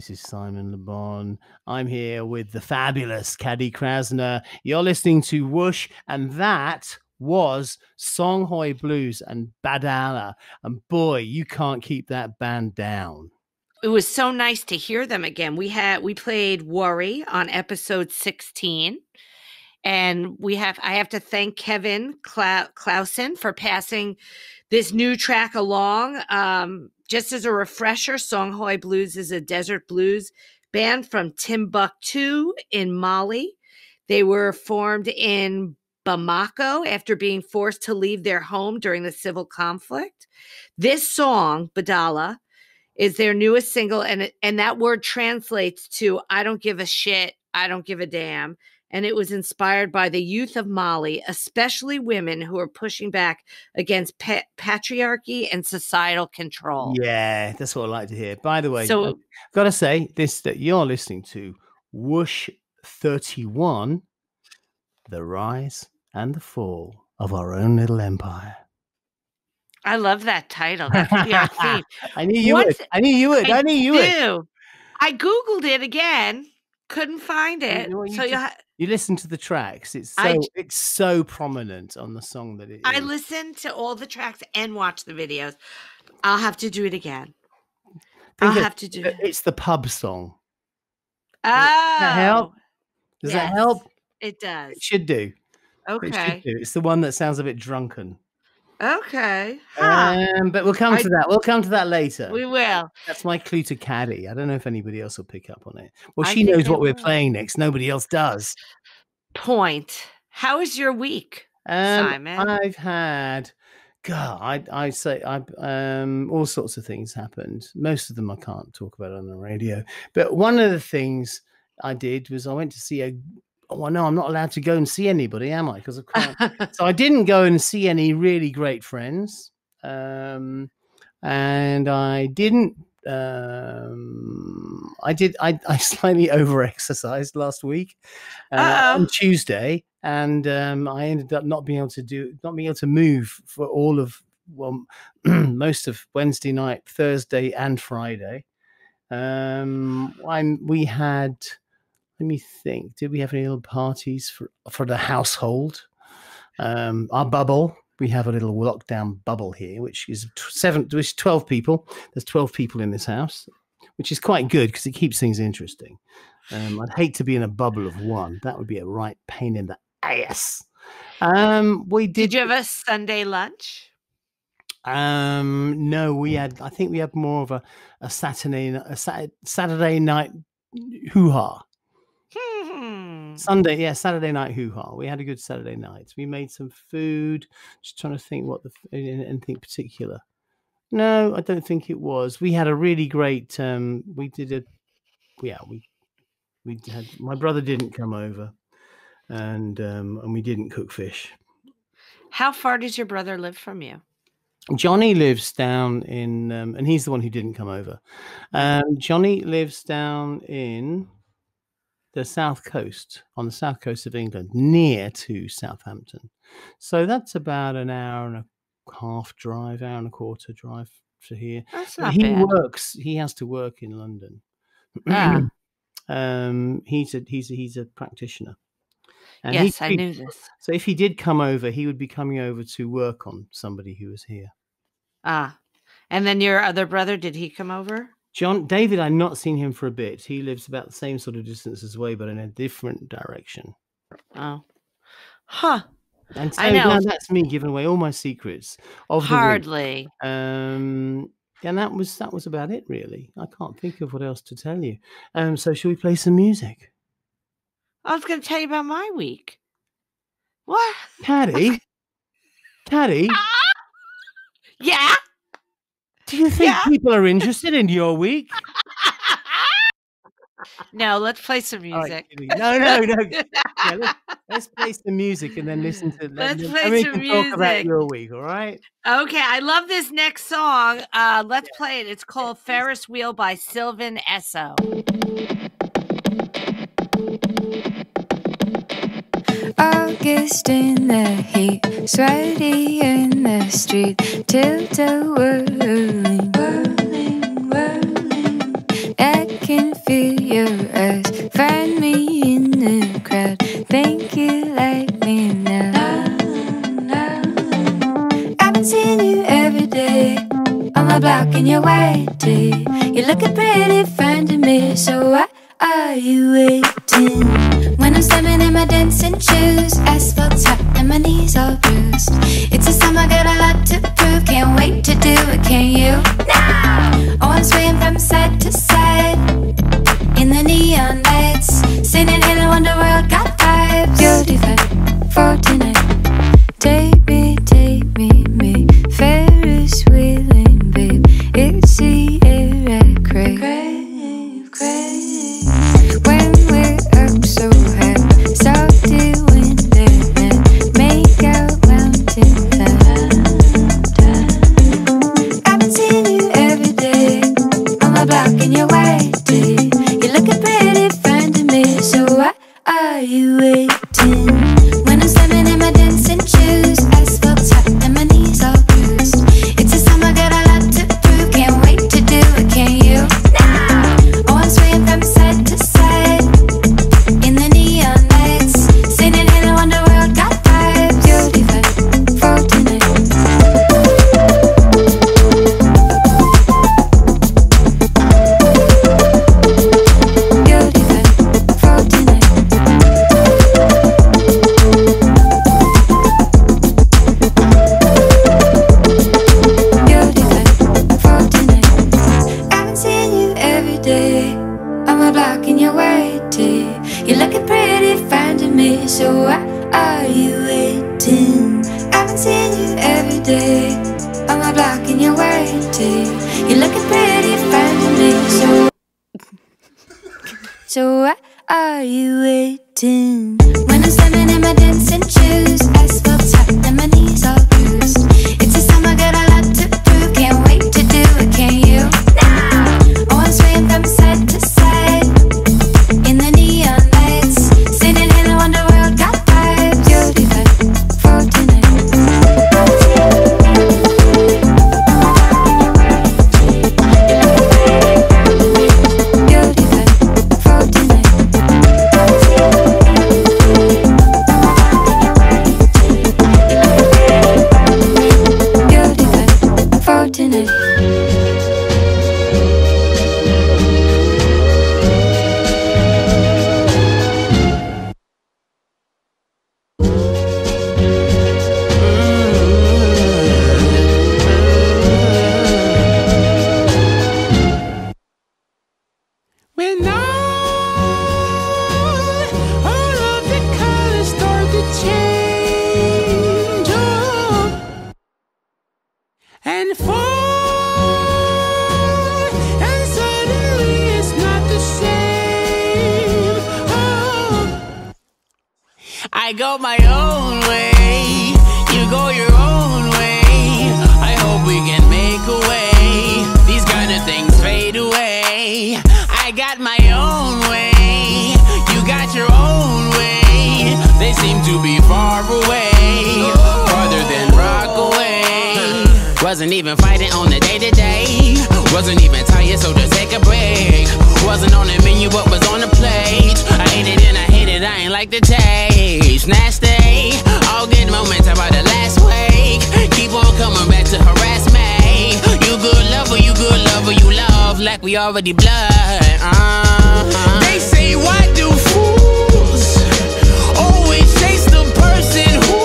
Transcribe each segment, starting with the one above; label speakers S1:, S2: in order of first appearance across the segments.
S1: This is Simon Le Bon. I'm here with the fabulous Katy Krasner. You're listening to Whoosh, and that was Songhoi Blues and Badala. And boy, you can't keep that band down.
S2: It was so nice to hear them again. We played Worry on episode 16. And I have to thank Kevin Clausen for passing this new track along. Just as a refresher, Songhoi Blues is a desert blues band from Timbuktu in Mali. They were formed in Bamako after being forced to leave their home during the civil conflict. This song, Badala, is their newest single, and that word translates to I don't give a shit, I don't give a damn. And it was inspired by the youth of Mali, especially women who are pushing back against patriarchy and societal control.
S1: Yeah, that's what I like to hear. By the way, I've got to say this, that you're listening to Whoosh 31, The Rise and the Fall of Our Own Little Empire.
S2: I love that title. That could be our theme.
S1: I knew you would. I knew you would.
S2: I Googled it again. Couldn't find it.
S1: You listen to the tracks. It's so prominent on the song that it is.
S2: I listened to all the tracks and watched the videos. I'll have to do it again.
S1: It's the pub song.
S2: Oh.
S1: Does that help? Does that help?
S2: It does.
S1: It should do.
S2: Okay.
S1: It should do. It's the one that sounds a bit drunken.
S2: Okay.
S1: But we'll come to that. We'll come to that later.
S2: We will.
S1: That's my clue to Katy. I don't know if anybody else will pick up on it. Well, she knows what we're playing next. Nobody else does.
S2: Point. How was your week, Simon?
S1: I've had, all sorts of things happened. Most of them I can't talk about on the radio. But one of the things I did was I went to see well, no, I'm not allowed to go and see anybody, am I? Because I can't. So I didn't go and see any really great friends. And I didn't. I slightly over-exercised last week on Tuesday, and I ended up not being able to move for all of most of Wednesday night, Thursday, and Friday. We had. Let me think. Did we have any little parties for the household? Our bubble. We have a little lockdown bubble here, which is 12 people. There's 12 people in this house, which is quite good because it keeps things interesting. I'd hate to be in a bubble of one. That would be a right pain in the ass. Did
S2: you have a Sunday lunch?
S1: No, I think we had more of a Saturday night hoo-ha. Saturday night hoo-ha. We had a good Saturday night. We made some food. Just trying to think anything particular. No, I don't think it was. We had a really great. We had. My brother didn't come over, and we didn't cook fish.
S2: How far does your brother live from you?
S1: Johnny lives down in, and he's the one who didn't come over. Johnny lives down in the south coast, on the south coast of England, near to Southampton. So that's about an hour and a half drive, hour and a quarter drive to here.
S2: That's not bad.
S1: He has to work in London. He's a practitioner. And
S2: yes, I knew this.
S1: So if he did come over, he would be coming over to work on somebody who was here.
S2: And then your other brother, did he come over?
S1: David, I've not seen him for a bit. He lives about the same sort of distance as way, but in a different direction.
S2: Oh. Huh.
S1: And so now that's me giving away all my secrets of
S2: Hardly.
S1: the week. And that was about it, really. I can't think of what else to tell you. So shall we play some music?
S2: I was going to tell you about my week. What?
S1: Katy?
S2: Yeah?
S1: Do you think people are interested in your week?
S2: No, let's play some music.
S1: Right, no. Yeah, let's play some music and then listen to.
S2: Let's play some music.
S1: Talk about your week, all right?
S2: Okay, I love this next song. Let's play it. It's called "Ferris Wheel" by Sylvan Esso.
S3: August in the heat, sweaty in the street, tilted whirling, whirling. I can think you like me now. I've been seeing you every day on my block in your white tee. You're looking pretty fine to me, so why are you waiting? When I'm standing in my dancing shoes, asphalt's hot and my knees all bruised. It's a summer, got a lot to prove. Can't wait to do it, can you? Now! Oh, I'm swaying from side to side in the neon lights, singing Hello Underworld, got vibes. You're divine for tonight. Take me, me, Ferris wheeling, babe. It's the air I crave, crave. When we're up so high, salty wind and night, make out mountain climb. I've been seeing you every day on my block in your white tee. You're looking pretty fine to me, so why are you waiting? When I'm standing in my dancing shoes, asphalt's hot and my knees all bruised. It's a summer, got a lot to prove. Can't wait to do it, can you? Now! Oh, I'm swaying from side to side in the neon lights, singing Hello Underworld, got vibes. You're divine for tonight. You're divine for tonight. You're divine for tonight. I've been seeing you every day on my block in your white tee. You're looking pretty fine to me, so why are you waiting? I've been seeing you every day on my block in your white tee. You're looking pretty fine to me, so why are you waiting? When I'm standing in my dancing shoes, asphalt's hot and my knees all bruised. It's a summer, got a lot to prove. Can't wait to do it, can you? Now! Oh, I'm swaying from side to side in the neon lights, singing Hello Underworld, got vibes. You're divine for tonight. You're divine for tonight. You're divine for tonight.
S4: When all of the colors start to change, oh, and fall, and suddenly it's not the same. Oh, I go my own way, you go your own way. I hope we can make a way. These kind of things fade away. I got my own way, you got your own way. They seem to be far away, farther than Rockaway. Wasn't even fighting on the day-to-day, wasn't even tired, so just take a break. Wasn't on the menu, but was on the plate. I ate it and I hate it, I ain't like the taste. Nasty, all good moments about the last week. Keep on coming back to harass me. You good lover, you love like we already blood. They say, why do fools always chase the person who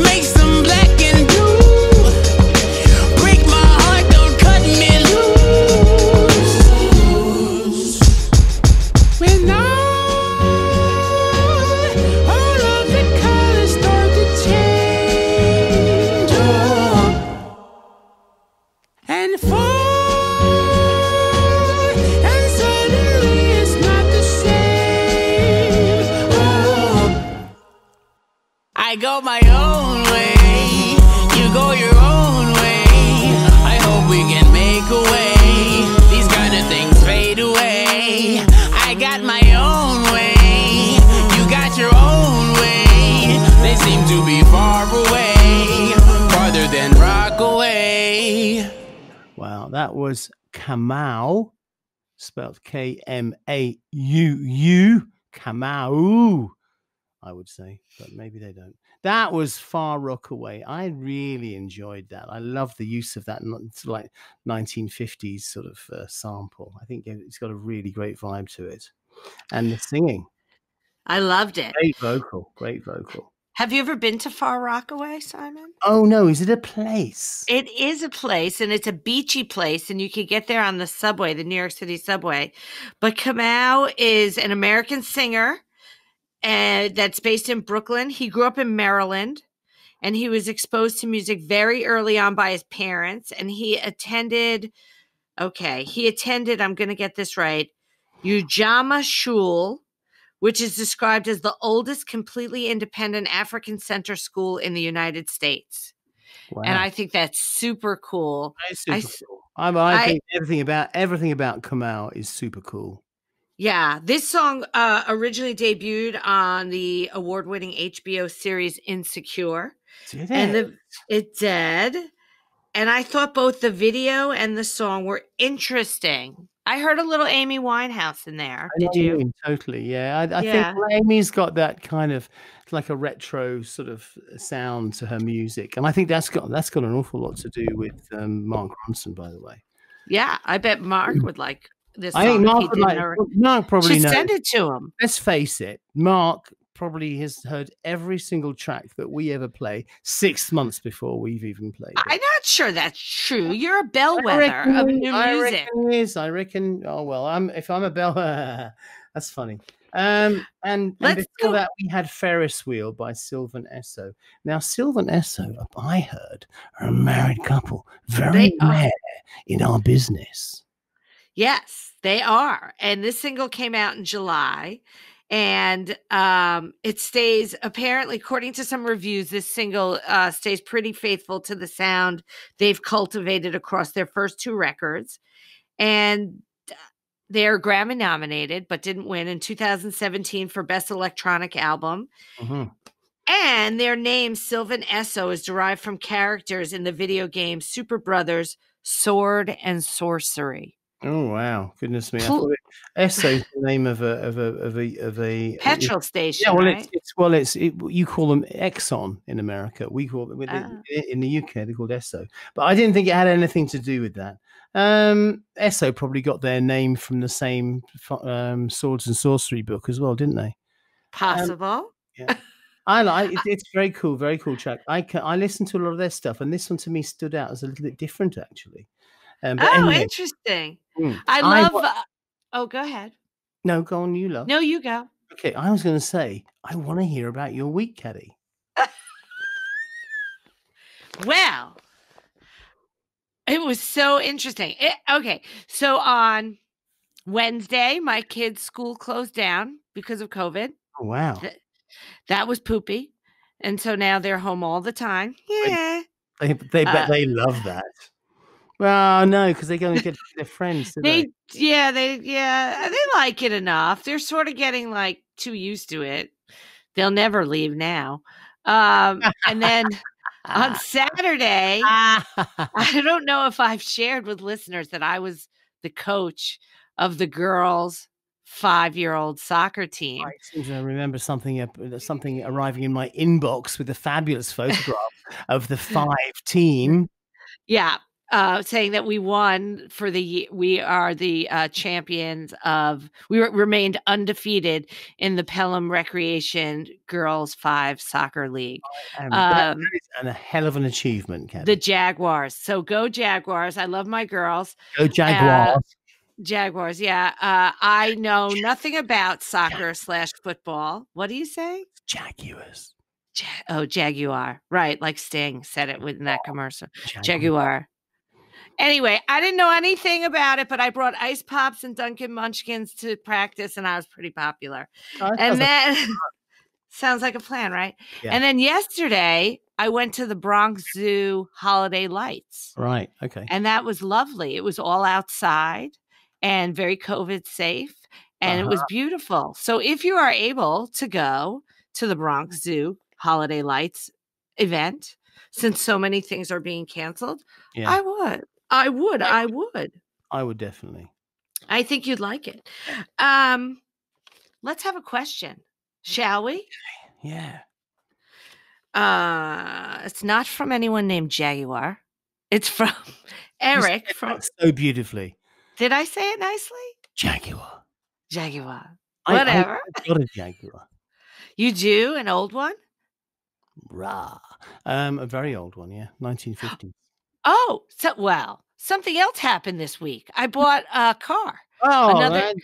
S4: makes them black and blue? Break my heart, don't cut me loose. When all of the colors start to change, oh, and fall, and suddenly it's not the same. Oh, I go my own way, you go your own way. I hope we can make a way. These kind of things fade away. I got my own way, you got your own way. They seem to be far away, farther than Rockaway.
S1: Wow, that was Kamau spelled Kmau, Kamau, I would say, but maybe they don't. That was Far Rockaway. I really enjoyed that. I love the use of that like 1950s sort of sample. I think it's got a really great vibe to it, and the singing.
S2: I loved it.
S1: Great vocal, great vocal.
S2: Have you ever been to Far Rockaway, Simon?
S1: Oh no, is it a place?
S2: It is a place, and it's a beachy place, and you can get there on the subway, the New York City subway. But Kamau is an American singer that's based in Brooklyn. He grew up in Maryland, and he was exposed to music very early on by his parents. And he attended, I'm going to get this right, Ujamaa Shul, which is described as the oldest completely independent African center school in the United States.
S1: Wow.
S2: And I think that's super cool.
S1: Super cool. I think everything about Kamau is super cool.
S2: Yeah, this song originally debuted on the award-winning HBO series Insecure.
S1: Did it?
S2: And it did. And I thought both the video and the song were interesting. I heard a little Amy Winehouse in there. Did you?
S1: Totally, yeah. I think Amy's got that kind of like a retro sort of sound to her music, and I think that's got an awful lot to do with Mark Ronson, by the way.
S2: Yeah, I bet Mark would like this song.
S1: I think Mark would like. Mark probably knows.
S2: Send it to him.
S1: Let's face it, Mark probably has heard every single track that we ever play 6 months before we've even played it.
S2: I'm not sure that's true. You're a bellwether of new music.
S1: I reckon. Oh well, if I'm a bell, that's funny. And before that, we had Ferris Wheel by Sylvan Esso. Now, Sylvan Esso, I heard, are a married couple, very rare in our business.
S2: Yes, they are. And this single came out in July. And it stays, apparently, according to some reviews, this single stays pretty faithful to the sound they've cultivated across their first 2 records. And they're Grammy nominated, but didn't win in 2017 for Best Electronic Album. Mm-hmm. And their name, Sylvan Esso, is derived from characters in the video game Super Brothers Sword and Sorcery.
S1: Oh wow! Goodness me! I thought Esso is the name of a
S2: petrol station.
S1: Yeah, well,
S2: right?
S1: You call them Exxon in America. We call them in the UK. They're called Esso, but I didn't think it had anything to do with that. Esso probably got their name from the same Swords and Sorcery book as well, didn't they?
S2: Possible.
S1: Yeah. I like it's very cool track. I listened to a lot of their stuff, and this one to me stood out as a little bit different actually. Anyway.
S2: Interesting. I love. Go ahead.
S1: No, go on. You love.
S2: No, you go.
S1: Okay, I was going to say I want to hear about your week, Katy.
S2: Well, it was so interesting. Okay, so on Wednesday, my kids' school closed down because of COVID.
S1: Oh, wow.
S2: That was poopy, and so now they're home all the time. Yeah.
S1: They bet they love that. Well, no, because they go and get their friends. They
S2: like it enough. They're sort of getting like too used to it. They'll never leave now. And then on Saturday, I don't know if I've shared with listeners that I was the coach of the girls' 5-year-old soccer team.
S1: I seem to remember something arriving in my inbox with a fabulous photograph of the 5 team.
S2: Yeah. Saying that we won for we are the champions we remained undefeated in the Pelham Recreation Girls 5 Soccer League.
S1: That is a hell of an achievement, Katy.
S2: The Jaguars. So go Jaguars. I love my girls.
S1: Go Jaguars.
S2: Jaguars, yeah. I know nothing about soccer / football. What do you say?
S1: Jaguars.
S2: Jaguar. Right, like Sting said it in that commercial. Jaguar. Anyway, I didn't know anything about it, but I brought ice pops and Dunkin' Munchkins to practice, and I was pretty popular. And then sounds like a plan, right? Yeah. And then yesterday, I went to the Bronx Zoo Holiday Lights.
S1: Right. Okay.
S2: And that was lovely. It was all outside and very COVID safe, and it was beautiful. So if you are able to go to the Bronx Zoo Holiday Lights event, since so many things are being canceled, I would. I would definitely. I think you'd like it. Let's have a question, shall we?
S1: Yeah.
S2: It's not from anyone named Jaguar. It's from Eric.
S1: You said
S2: From
S1: that so beautifully.
S2: Did I say it nicely?
S1: Jaguar.
S2: Jaguar.
S1: I
S2: Whatever.
S1: got a Jaguar.
S2: You do an old one?
S1: Rah. A very old one, yeah, 1950s.
S2: Oh, something else happened this week. I bought a car.
S1: Oh,
S2: Another.
S1: man.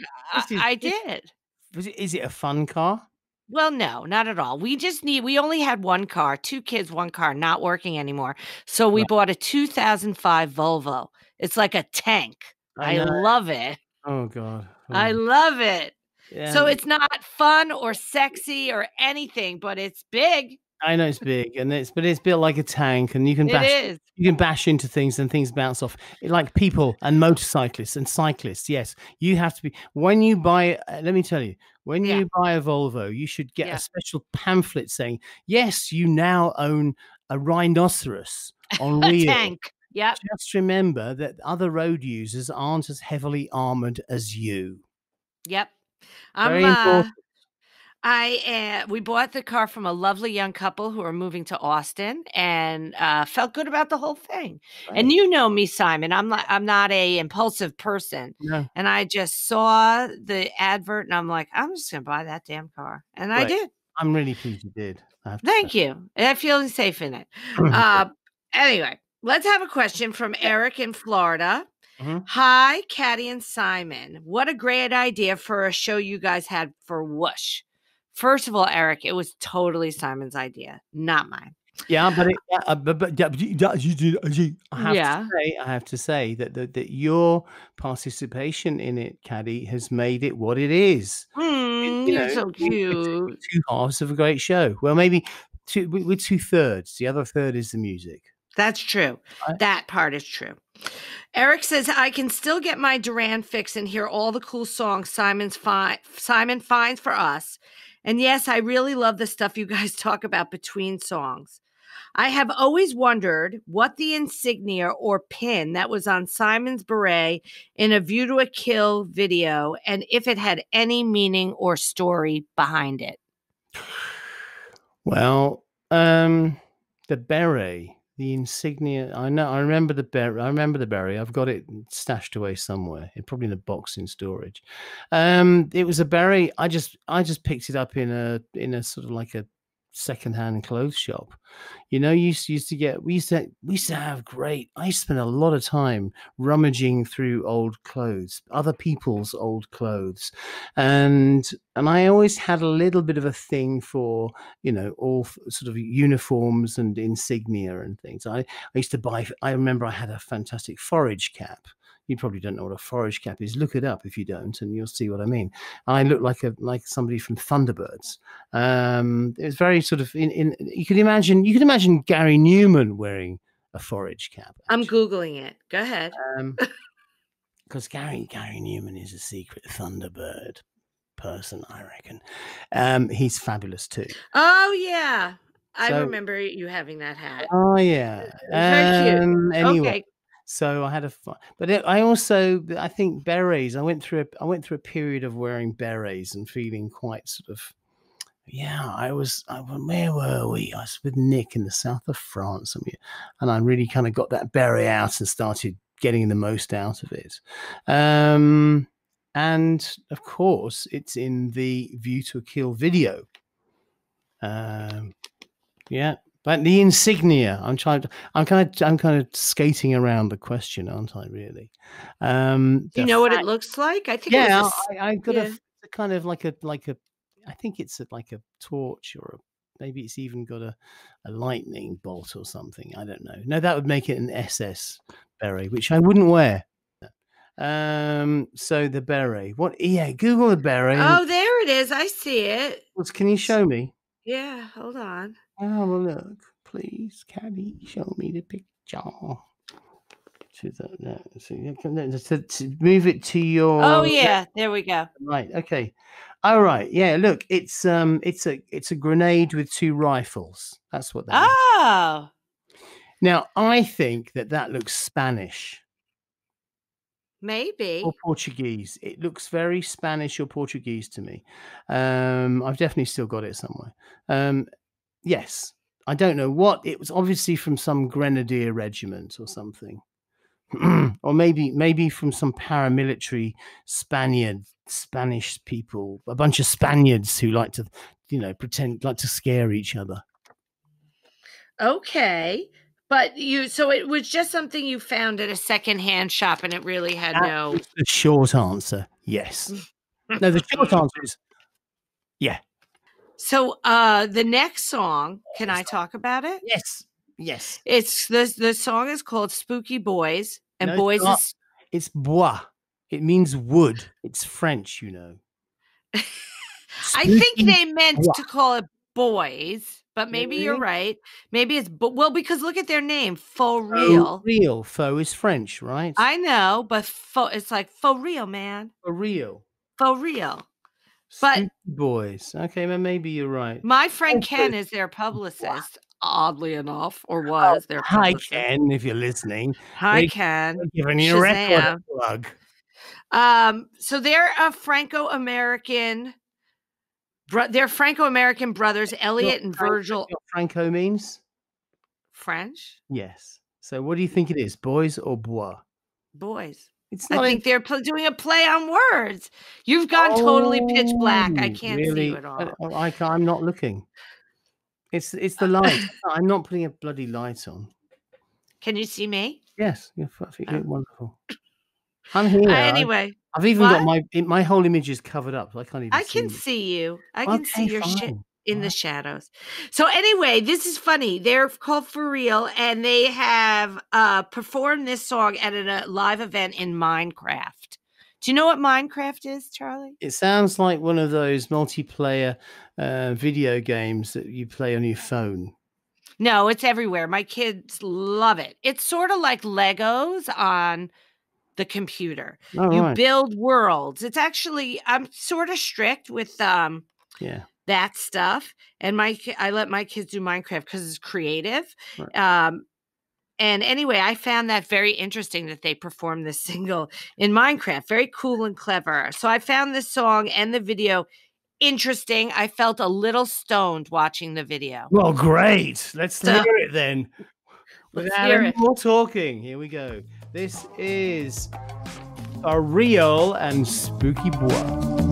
S2: I did.
S1: Is it a fun car?
S2: Well, no, not at all. We only had one car, 2 kids, one car, not working anymore. So we
S1: Right.
S2: bought a 2005 Volvo. It's like a tank. I
S1: know.
S2: love it.
S1: Oh, God.
S2: I love it.
S1: Yeah.
S2: So it's not fun or sexy or anything, but it's big.
S1: I know it's big, and it's built like a tank, and you can bash into things, and things bounce off. Like people and motorcyclists and cyclists. Yes, you have to be when you buy. Let me tell you, when you buy a Volvo, you should get a special pamphlet saying, "Yes, you now own a rhinoceros on
S2: A
S1: wheels."
S2: tank. Yep.
S1: Just remember that other road users aren't as heavily armored as you.
S2: Yep.
S1: Very important.
S2: We bought the car from a lovely young couple who are moving to Austin, and felt good about the whole thing.
S1: Right.
S2: And you know me, Simon. I'm not a impulsive person.
S1: No.
S2: And I just saw the advert, and I'm like, I'm just gonna buy that damn car, and I did.
S1: I'm really pleased you did.
S2: Thank you. I feel safe in it. Anyway, let's have a question from Eric in Florida. Hi, Katy and Simon. What a great idea for a show you guys had for Whoosh. First of all, Eric, it was totally Simon's idea, not mine.
S1: Yeah, but I have to say that your participation in it, Katy, has made it what it is.
S2: You're so cute.
S1: Two halves of a great show. Well, maybe with 2/3. The other third is the music.
S2: That's true. That part is true. Eric says, I can still get my Duran fix and hear all the cool songs Simon finds for us. And yes, I really love the stuff you guys talk about between songs. I have always wondered what the insignia or pin that was on Simon's beret in A View to a Kill video, and if it had any meaning or story behind it.
S1: Well, the beret, the insignia. I remember the beret. I've got it stashed away somewhere, probably in a box in storage. It was a beret. I just picked it up in a sort of like a secondhand clothes shop. You know, we used to have great. I used to spend a lot of time rummaging through old clothes, other people's old clothes, and I always had a little bit of a thing for, you know, all sort of uniforms and insignia and things. I used to buy. I remember I had a fantastic forage cap. You probably don't know what a forage cap is. Look it up if you don't, and you'll see what I mean. I looked like somebody from Thunderbirds. It was very sort of you could imagine Gary Newman wearing a forage cap.
S2: I'm Googling it. Go ahead.
S1: Because Gary Newman is a secret Thunderbird person, I reckon. He's fabulous too.
S2: Oh yeah, I remember you having that hat.
S1: Oh yeah,
S2: very cute.
S1: Anyway.
S2: Okay.
S1: So I had I think berets. I went through a period of wearing berets and feeling quite sort of, where were we? I was with Nick in the south of France, and I really kind of got that beret out and started getting the most out of it. And of course, it's in the View to a Kill video. Yeah. But the insignia, I'm kind of skating around the question, aren't I? Really?
S2: Do you know what it looks like? I think.
S1: Yeah, I got a kind of like a. I think it's like a torch, or maybe it's even got a lightning bolt or something. I don't know. No, that would make it an SS beret, which I wouldn't wear. So the beret. What? Yeah, Google the beret.
S2: Oh, there it is. I see it.
S1: Can you show me?
S2: Yeah, hold on.
S1: Oh, well, look, please, Katy, show me the picture. To move it to your.
S2: Oh yeah, there we go.
S1: Right. Okay. All right. Yeah. Look, it's a grenade with 2 rifles. That's what that is.
S2: Oh.
S1: Now I think that looks Spanish.
S2: Maybe.
S1: or Portuguese. It looks very Spanish or Portuguese to me. I've definitely still got it somewhere. Yes, I don't know what it was. Obviously from some grenadier regiment or something, or maybe from some paramilitary Spanish people, a bunch of Spaniards who like to, like to scare each other.
S2: Okay. But so it was just something you found at a secondhand shop, and it really had no.
S1: The short answer, yes. No, the short answer is, yeah.
S2: So the next song, can I talk about it?
S1: Yes.
S2: It's the song is called "Spooky Boys," and
S1: No,
S2: boys is.
S1: It's bois. It means wood. It's French,
S2: I think they meant to call it boys. But maybe you're right. Maybe it's because look at their name, For Real.
S1: Real. Faux is French, right?
S2: I know, but it's like For Real, man.
S1: For real.
S2: For Real. But
S1: Spooky Boys. Okay, well, maybe you're right.
S2: My friend Ken is their publicist, oddly enough, or was their publicist.
S1: Hi Ken, if you're listening.
S2: Hi Ken.
S1: Giving you a record plug.
S2: So they're a Franco-American. They're Franco-American brothers, Elliot and Virgil.
S1: What Franco means?
S2: French?
S1: Yes. So what do you think it is, boys or bois?
S2: Boys.
S1: It's not.
S2: I think they're doing a play on words. You've gone totally pitch black. I can't see you at all.
S1: I'm not looking. It's the light. I'm not putting a bloody light on.
S2: Can you see me?
S1: Yes. You're wonderful. I'm here.
S2: Anyway.
S1: I've even got my whole image is covered up. So I can't even
S2: I can see you. I can see your shit in the shadows. So anyway, this is funny. They're called For Real, and they have performed this song at a live event in Minecraft. Do you know what Minecraft is, Charlie?
S1: It sounds like one of those multiplayer video games that you play on your phone.
S2: No, it's everywhere. My kids love it. It's sort of like Legos on the computer. You build worlds. It's actually, I'm sort of strict with that stuff, and I let my kids do Minecraft because it's creative. Right. And anyway, I found that very interesting that they performed this single in Minecraft. Very cool and clever. So I found this song and the video interesting. I felt a little stoned watching the video.
S1: Well, great. Let's hear it then. Without any more talking, here we go. This is For Real and Spooky Bois.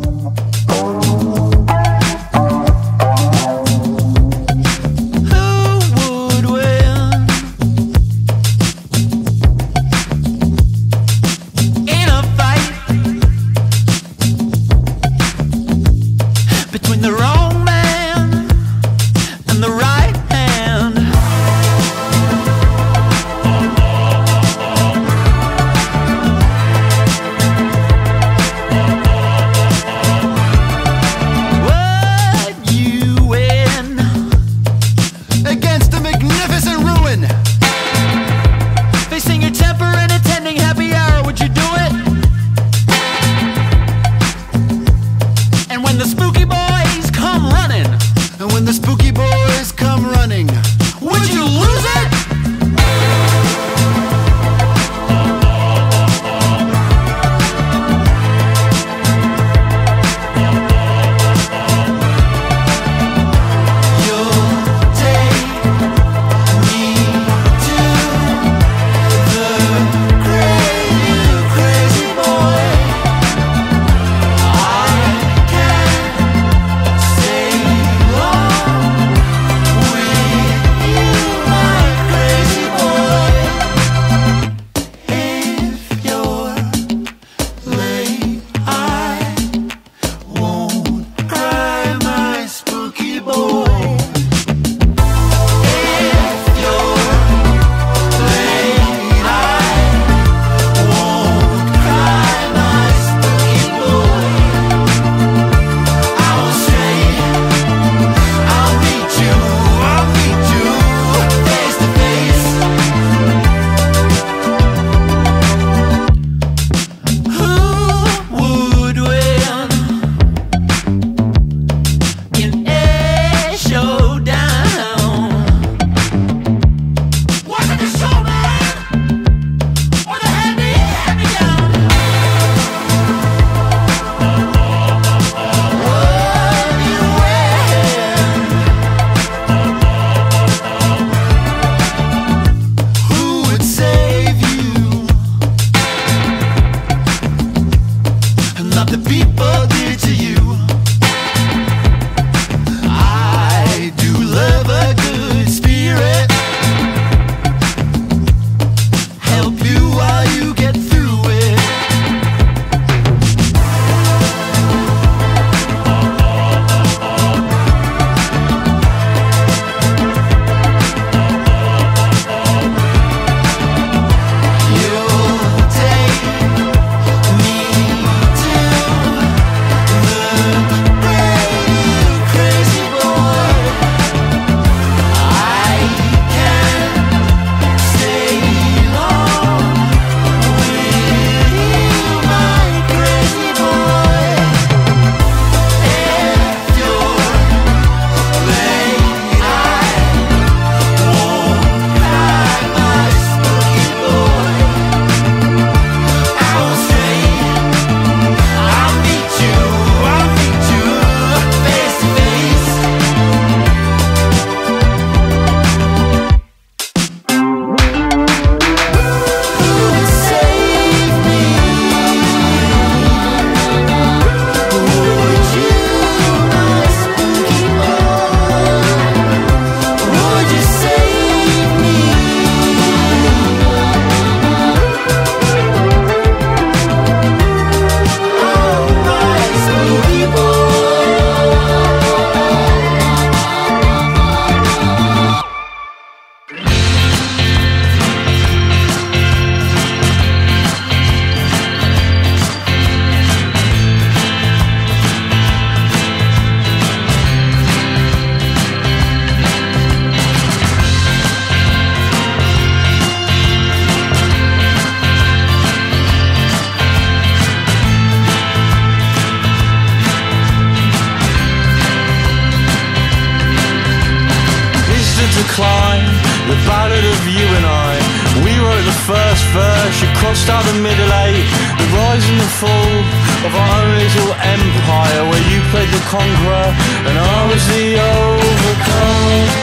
S5: decline, the ballad of you and I. We wrote the first verse, you crossed out the middle eight. The rise and the fall of our own little empire, where you played the conqueror and I was the overcome.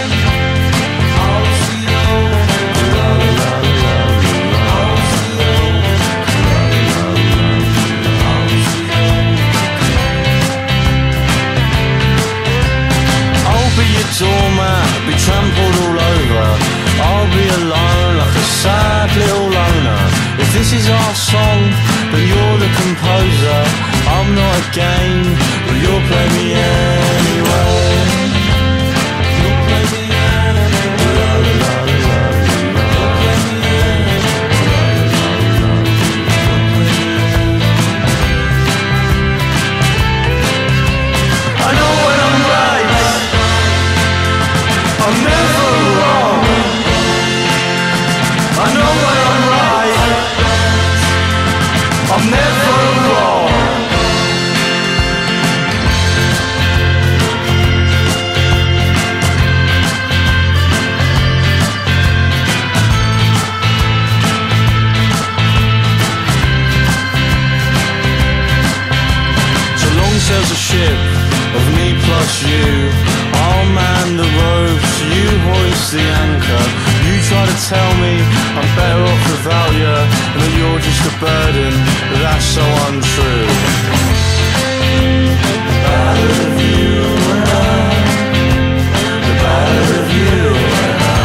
S5: Doormat, be trampled all over. I'll be alone like a sad little loner. If this is our song, but you're the composer, I'm not a game, but you'll play me anyway. You'll play me I know when I'm right, I'm never wrong. I know when I'm right, I'm never wrong. So long sails a ship of me plus you. I'll man the ropes, you hoist the anchor. You try to tell me I'm better off without you, and that you're just a burden, but that's so untrue. The ballad of you and I, the ballad of you and I,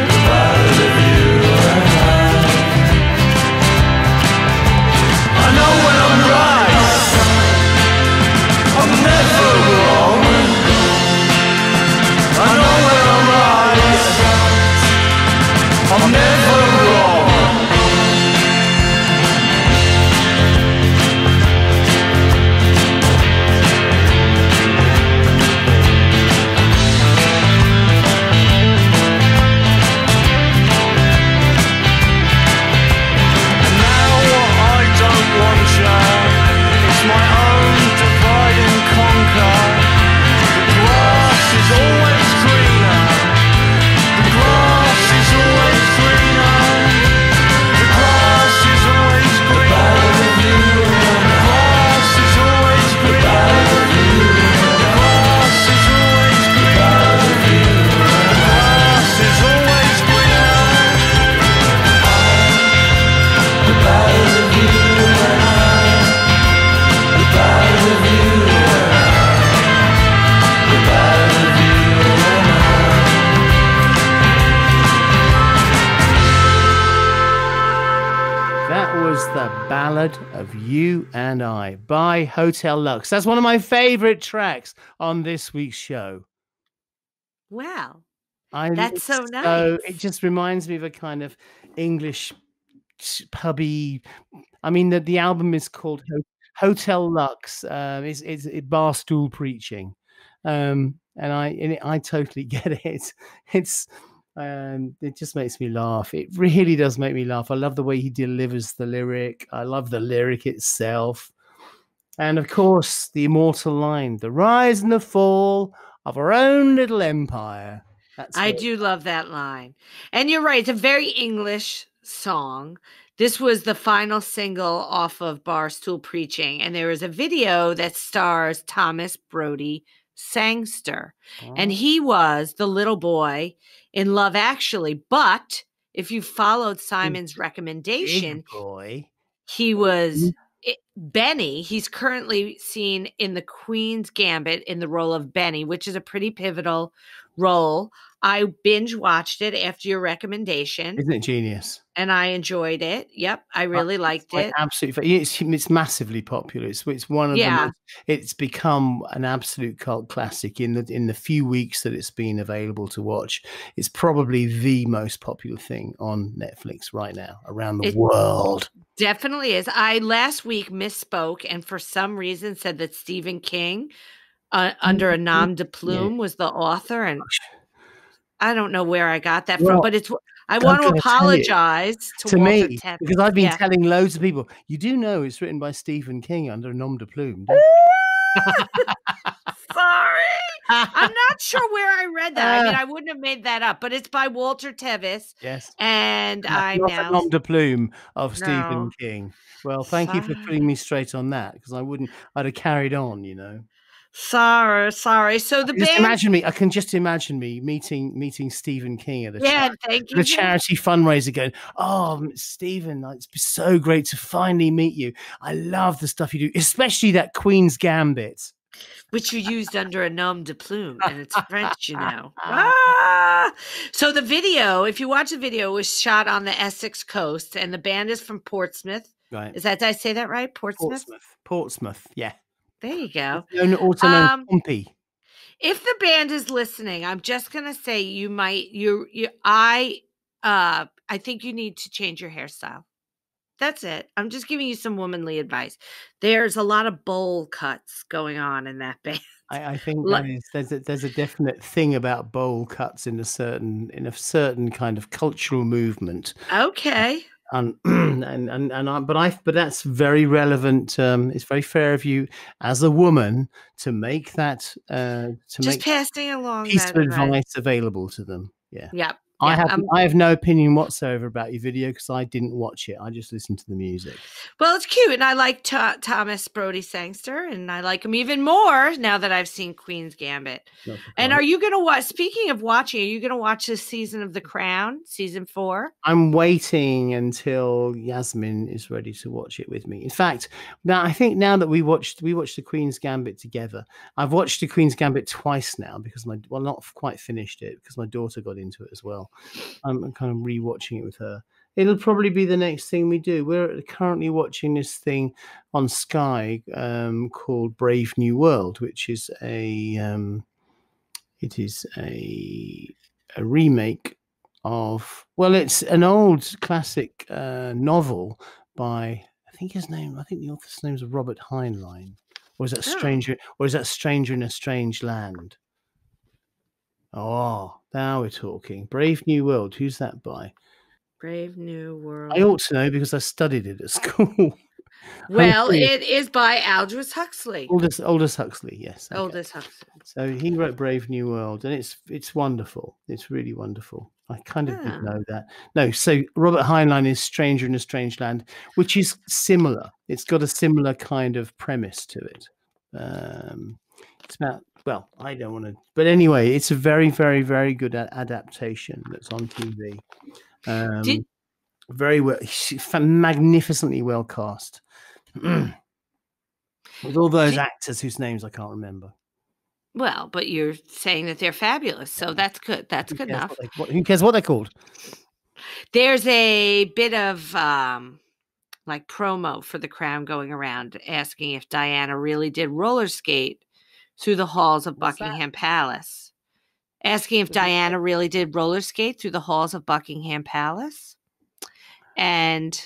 S5: the ballad of you and I. I know when I'm right, I'm never wrong. I know when I'm right, I'm never wrong. And now I don't want you, it's my own divide and conquer. The grass is always greener. The grass is always greener. The grass is always greener. The grass is always greener. The grass is always greener. The grass is always greener. The ballad of you and I. The ballad of you and I. The ballad of you and I.
S1: That was the Ballad of You and I by Hotel Lux. That's one of my favorite tracks on this week's show.
S2: Wow.
S1: That's
S2: so nice.
S1: It just reminds me of a kind of English pubby. I mean, the album is called Hotel Lux. It's barstool preaching, and I totally get it. It just makes me laugh. It really does make me laugh. I love the way he delivers the lyric. I love the lyric itself, and of course the immortal line: "The rise and the fall of our own little empire."
S2: I do love that line. And you're right. It's a very English song. This was the final single off of Barstool Preaching. And there is a video that stars Thomas Brodie Sangster.
S1: Oh.
S2: And he was the little boy in Love Actually. But if you followed Simon's recommendation,
S1: Big boy.
S2: he was Benny. He's currently seen in The Queen's Gambit in the role of Benny, which is a pretty pivotal role. I binge watched it after your recommendation.
S1: Isn't it genius?
S2: And I enjoyed it. Yep, I really liked it.
S1: Absolutely, it's massively popular. It's one of them. It's become an absolute cult classic in the few weeks that it's been available to watch. It's probably the most popular thing on Netflix right now around the world.
S2: Definitely is. I last week misspoke and for some reason said that Stephen King, under a nom de plume, was the author, and I don't know where I got that from, but I want to apologize to Walter
S1: me
S2: Tetley,
S1: because I've been telling loads of people. You do know it's written by Stephen King under a nom de plume.
S2: Sorry, I'm not not sure where I read that. I mean, I wouldn't have made that up, but it's by Walter Tevis.
S1: Yes.
S2: And
S1: That's
S2: I'm
S1: not a
S2: now
S1: nom de plume of Stephen
S2: no.
S1: King. Well, thank you for putting me straight on that, because I'd have carried on, you know.
S2: Sorry. So the band.
S1: I can just imagine me meeting Stephen King at
S2: Thank you.
S1: the charity fundraiser, going, "Oh, Stephen, it's been so great to finally meet you. I love the stuff you do, especially that Queen's Gambit."
S2: Which you used under a nom de plume, and it's French, you know. So the video, if you watch the video, was shot on the Essex coast, and the band is from Portsmouth.
S1: Right.
S2: Did I say that right?
S1: Portsmouth. Yeah.
S2: There you go.
S1: Also known as Pompey.
S2: If the band is listening, I'm just gonna say I think you need to change your hairstyle. That's it. I'm just giving you some womanly advice. There's a lot of bowl cuts going on in that band.
S1: I think there's a definite thing about bowl cuts in a certain kind of cultural movement.
S2: Okay.
S1: But that's very relevant. It's very fair of you as a woman to make that
S2: Passing along
S1: piece
S2: that
S1: of advice available to them. Yeah.
S2: Yep.
S1: I have no opinion whatsoever about your video, because I didn't watch it. I just listened to the music.
S2: Well, it's cute, and I like Thomas Brodie Sangster, and I like him even more now that I've seen Queen's Gambit. And are you going to watch? Speaking of watching, are you going to watch this season of The Crown, season 4?
S1: I'm waiting until Yasmin is ready to watch it with me. In fact, now that we watched the Queen's Gambit together. I've watched the Queen's Gambit twice now, because not quite finished it, because my daughter got into it as well. I'm kind of rewatching it with her. It'll probably be the next thing we do. We're currently watching this thing on Sky called Brave New World, which is a remake of, well, it's an old classic novel by, I think the author's name is Robert Heinlein. Or is that Stranger in a Strange Land? Oh, now we're talking. Brave New World. Who's that by?
S2: Brave New World.
S1: I ought to know, because I studied it at school.
S2: Well, it is by Aldous Huxley.
S1: Aldous Huxley, yes. Okay.
S2: Aldous Huxley.
S1: So he wrote Brave New World, and it's wonderful. It's really wonderful. I kind of did know that. No, so Robert Heinlein is Stranger in a Strange Land, which is similar. It's got a similar kind of premise to it. It's about, well, I don't want to, but anyway, it's a very, very, very good adaptation that's on TV. Very well, magnificently well cast, with all those actors whose names I can't remember.
S2: Well, but you're saying that they're fabulous, so that's good. That's good enough.
S1: Who cares what they're called?
S2: There's a bit of like promo for The Crown going around, asking if Diana really did roller skate through the halls of Buckingham Palace. Asking if Diana really did roller skate through the halls of Buckingham Palace. And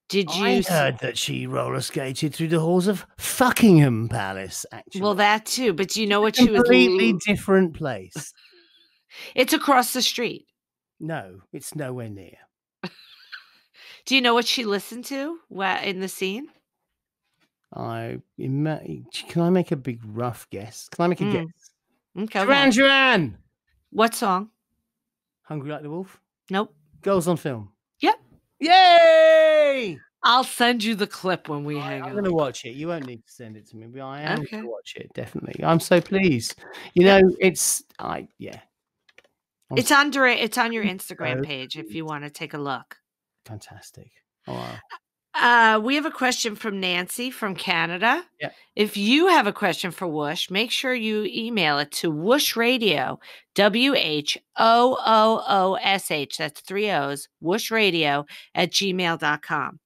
S2: I
S1: heard that she roller skated through the halls of Fuckingham Palace, actually.
S2: Well, that too. But do you know what she was?
S1: Completely different place.
S2: It's across the street.
S1: No, it's nowhere near.
S2: Do you know what she listened to in the scene?
S1: Can I make a big rough guess? Can I make a guess?
S2: Okay.
S1: Duran Duran.
S2: What song?
S1: Hungry Like the Wolf?
S2: Nope.
S1: Girls on Film.
S2: Yep.
S1: Yay!
S2: I'll send you the clip when we hang out.
S1: I'm going to watch it. You won't need to send it to me, but I am going to watch it, definitely. I'm so pleased. You know, it's on your Instagram page if you want to take a look. Fantastic. Oh, wow.
S2: We have a question from Nancy from Canada.
S1: Yeah.
S2: If you have a question for Whoosh, make sure you email it to whooshradio, WHOOOSH, that's 3 O's, whooshradio@gmail.com.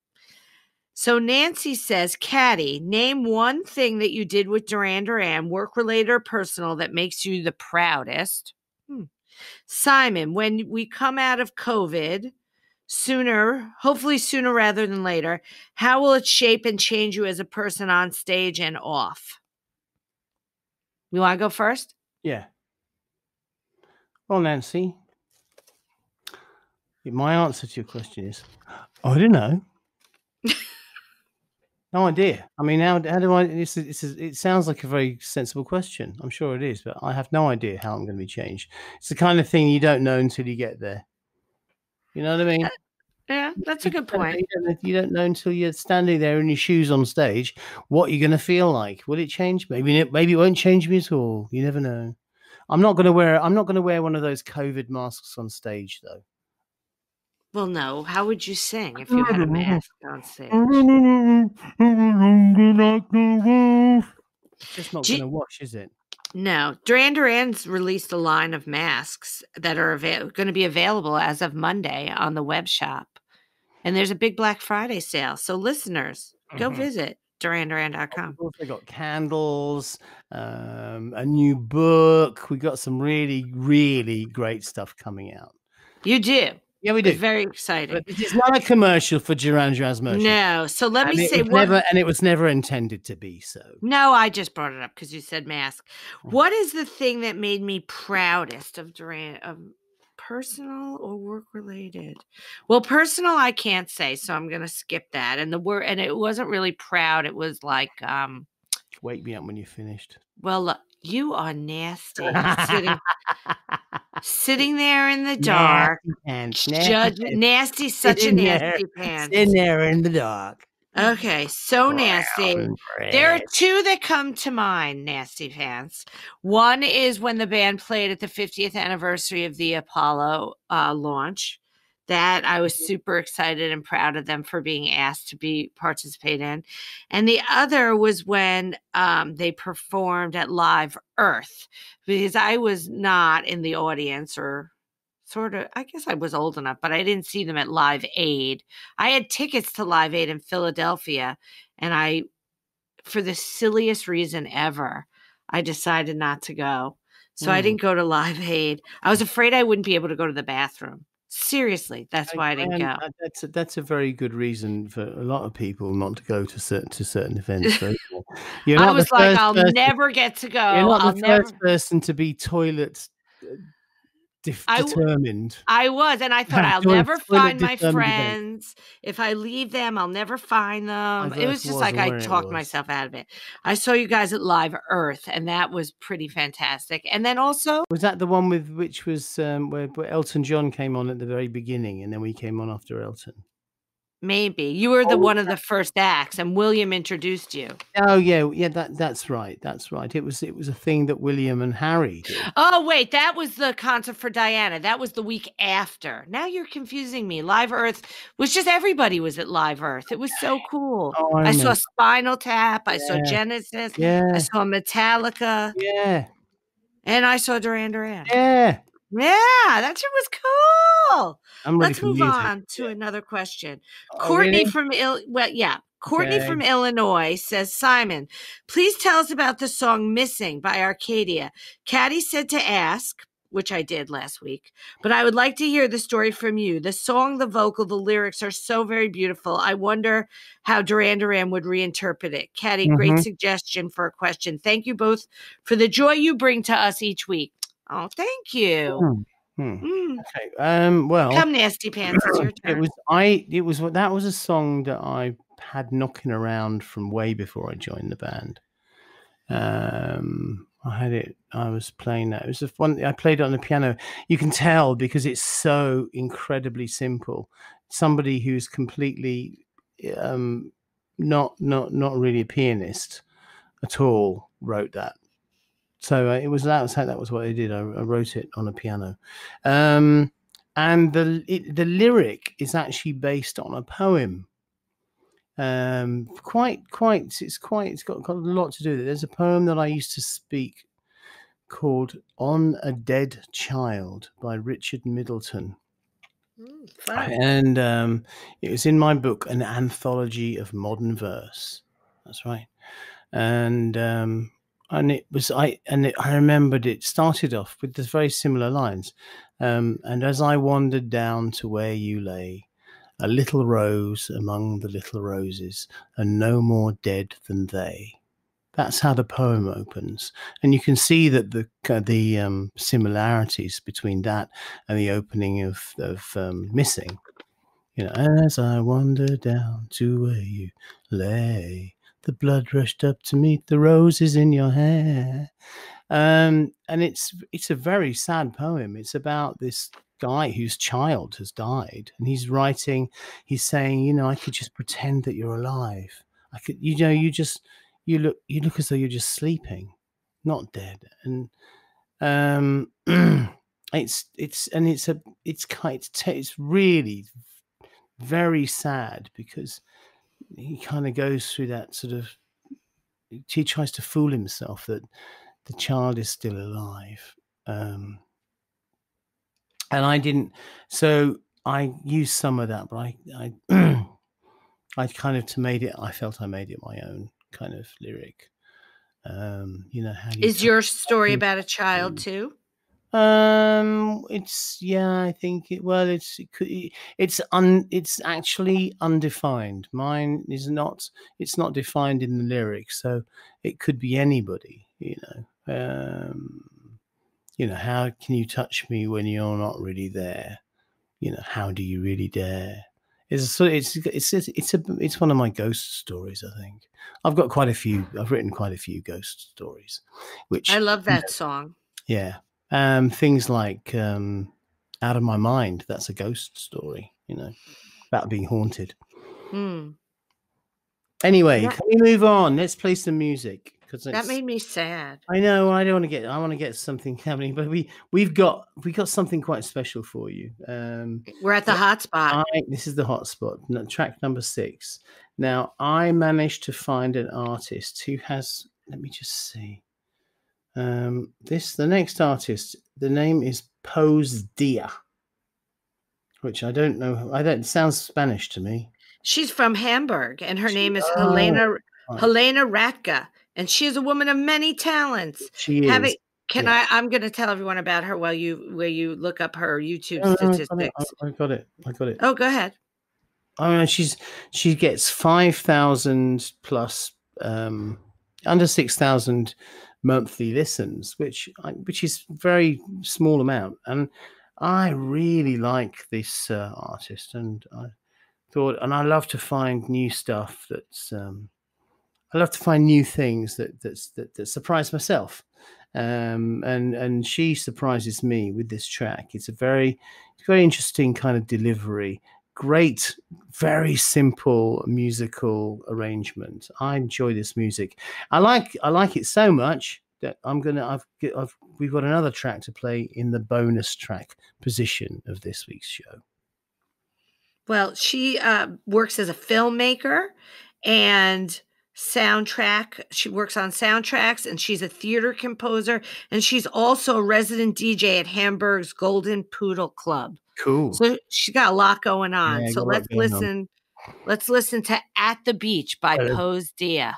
S2: So Nancy says, Katy, name one thing that you did with Duran Duran, work-related or personal, that makes you the proudest. Simon, when we come out of COVID, hopefully sooner rather than later, how will it shape and change you as a person on stage and off? You want to go first?
S1: Yeah. Well, Nancy, my answer to your question is, I don't know. No idea. I mean, how do I? It sounds like a very sensible question. I'm sure it is, but I have no idea how I'm going to be changed. It's the kind of thing you don't know until you get there. You know what I mean?
S2: Yeah, that's a good point.
S1: You don't know until you're standing there in your shoes on stage what you're going to feel like. Will it change? Maybe it won't change me at all. You never know. I'm not going to wear one of those COVID masks on stage, though.
S2: Well, no. How would you sing if you had a mask on stage?
S1: It's just not going to wash, is it?
S2: No. Duran Duran's released a line of masks that are going to be available as of Monday on the web shop. And there's a big Black Friday sale. So listeners, go visit DuranDuran.com.
S1: We've also got candles, a new book. We got some really, really great stuff coming out.
S2: You do?
S1: Yeah, we do.
S2: It's very exciting.
S1: But this is not a commercial for Duran Duran's merch.
S2: No. So let me say
S1: it was never intended to be so.
S2: No, I just brought it up because you said mask. What is the thing that made me proudest of Duran? Personal or work related? Well, personal I can't say, so I'm gonna skip that. And it wasn't really proud. It was like
S1: wake me up when you're finished.
S2: Well, look, you are nasty. Sitting there in the dark. Nasty, such a nasty pants.
S1: Sitting there in the dark.
S2: Okay, so nasty. There are two that come to mind, nasty pants. One is when the band played at the 50th anniversary of the Apollo launch. That I was super excited and proud of them for being asked to participate in. And the other was when they performed at Live Earth, because I was not in the audience, or sort of, I guess I was old enough, but I didn't see them at Live Aid. I had tickets to Live Aid in Philadelphia, and for the silliest reason ever, I decided not to go. So I didn't go to Live Aid. I was afraid I wouldn't be able to go to the bathroom. Seriously, that's why I didn't go.
S1: That's a very good reason for a lot of people not to go to certain events.
S2: I was like, I'll never get to go.
S1: You're not the first person to be toilet determined.
S2: I was, and I thought I'll never find my friends. If I leave them, I'll never find them. It was just like I talked myself out of it. I saw you guys at Live Earth, and that was pretty fantastic. And then also,
S1: was that the one which was where Elton John came on at the very beginning, and then we came on after Elton?
S2: Maybe you were one of the first acts, and William introduced you.
S1: Oh yeah. That's right. It was a thing that William and Harry did.
S2: Oh wait, that was the concert for Diana. That was the week after. Now you're confusing me. Live Earth was just everybody was at Live Earth. It was so cool. Oh, I saw Spinal Tap. I saw Genesis. Yeah. I saw Metallica.
S1: Yeah.
S2: And I saw Duran Duran.
S1: Yeah.
S2: Yeah, that shit was cool. Let's move on to another question. Courtney from from Illinois says, Simon, please tell us about the song Missing by Arcadia. Katy said to ask, which I did last week, but I would like to hear the story from you. The song, the vocal, the lyrics are so very beautiful. I wonder how Duran Duran would reinterpret it. Katy, great suggestion for a question. Thank you both for the joy you bring to us each week. Oh, thank you.
S1: Okay. Well,
S2: come Nasty Pants. It's your turn.
S1: That was a song that I had knocking around from way before I joined the band. I was playing that. It was I played it on the piano. You can tell because it's so incredibly simple. Somebody who's completely not really a pianist at all wrote that. So that was what I did. I wrote it on a piano, and the lyric is actually based on a poem. It's got a lot to do with it. There's a poem that I used to speak called "On a Dead Child" by Richard Middleton. And it was in my book, An Anthology of Modern Verse. That's right, and I remembered it started off with the very similar lines. And as I wandered down to where you lay, a little rose among the little roses, and no more dead than they. That's how the poem opens, and you can see that the similarities between that and the opening of Missing. As I wander down to where you lay, the blood rushed up to meet the roses in your hair. And it's a very sad poem. It's about this guy whose child has died, and he's saying, I could just pretend that you're alive. I could, you look as though you're just sleeping, not dead. And it's really very sad, because he kind of goes through that sort of, he tries to fool himself that the child is still alive. And I didn't, so I used some of that, but I I kind of I felt I made it my own kind of lyric. How do you
S2: Is your story about a child too?
S1: I think it's actually undefined. Mine is not. It's not defined in the lyrics, so it could be anybody. How can you touch me when you're not really there? How do you really dare? It's one of my ghost stories. I think I've got quite a few. I've written quite a few ghost stories, which
S2: I love that song.
S1: Yeah. Things like Out of My Mind, that's a ghost story, about being haunted. Anyway, can we move on? Let's play some music, because
S2: that made me sad.
S1: I know. I want to get something happening, but we've got something quite special for you.
S2: We're at the hotspot.
S1: This is the hotspot, track number 6. Now, I managed to find an artist who has. Let me just see. The next artist, the name is Pose Dia, which I don't know. It sounds Spanish to me.
S2: She's from Hamburg, and her name is Helena Ratka, and she is a woman of many talents.
S1: She is.
S2: I'm going to tell everyone about her while you look up her YouTube statistics.
S1: I got it.
S2: Oh, go ahead.
S1: She gets 5,000 plus, under 6,000 monthly listens, which is very small amount, and I really like this artist, and I love to find new stuff I love to find new things that surprise myself, and she surprises me with this track. It's a very interesting kind of delivery. Great, very simple musical arrangement. I enjoy this music. I like it so much that we've got another track to play in the bonus track position of this week's show.
S2: Well, she works as a filmmaker and soundtrack. She works on soundtracks, and she's a theater composer, and she's also a resident DJ at Hamburg's Golden Poodle Club.
S1: Cool.
S2: So she's got a lot going on.
S1: Yeah,
S2: so let's listen. Let's listen to "At the Beach" by Pose Dia.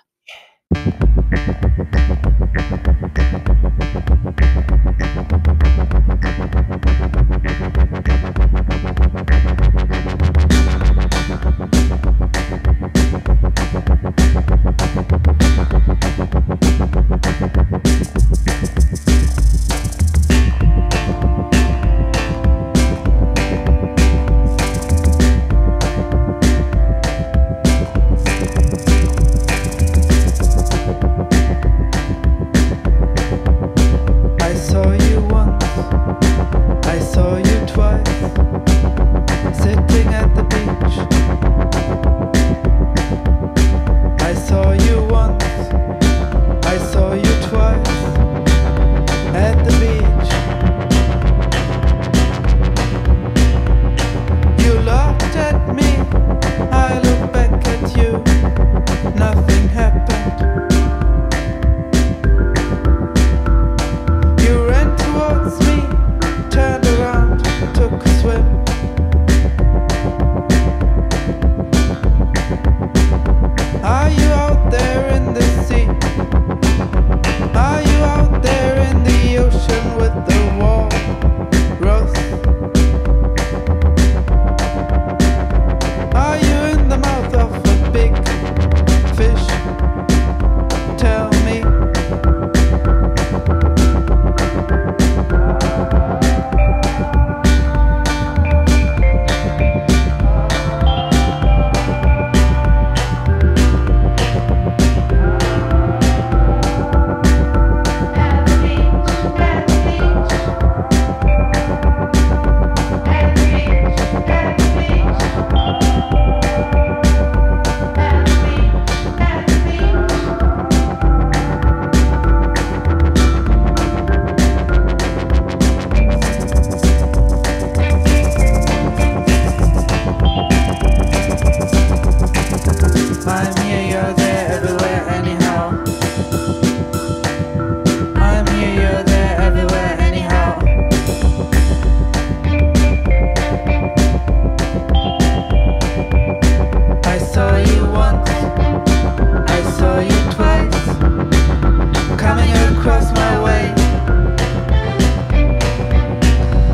S6: cross my way.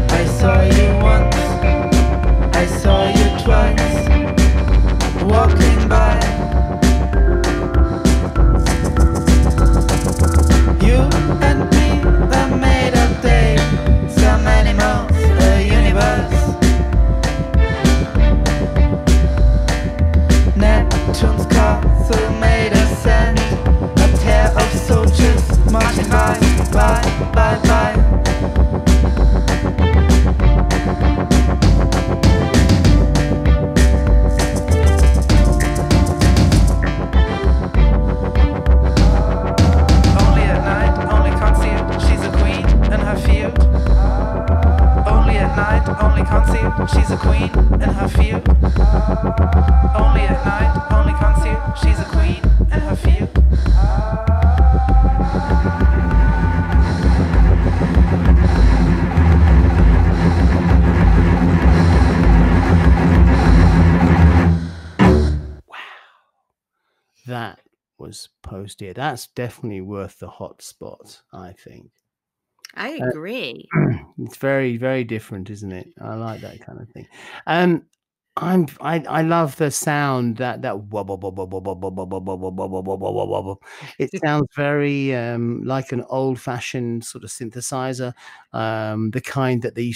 S6: I saw you once, I saw you twice, walking by. You and me are made of day, some animals, a universe. Neptune's castle made of sand, a pair of soldiers marching by. Only at night, only concealed, she's a queen in her field. Only at night, only concealed, she's a queen in her field. Only at night, only concealed, she's a queen in her field.
S1: That was Post Dear. That's definitely worth the hot spot, I think.
S2: I agree.
S1: It's very, very different, isn't it? I like that kind of thing. I love the sound that wobble wobble wobble wobble wobble wobble wobble wobble wobble. It sounds very like an old-fashioned sort of synthesizer, the kind that they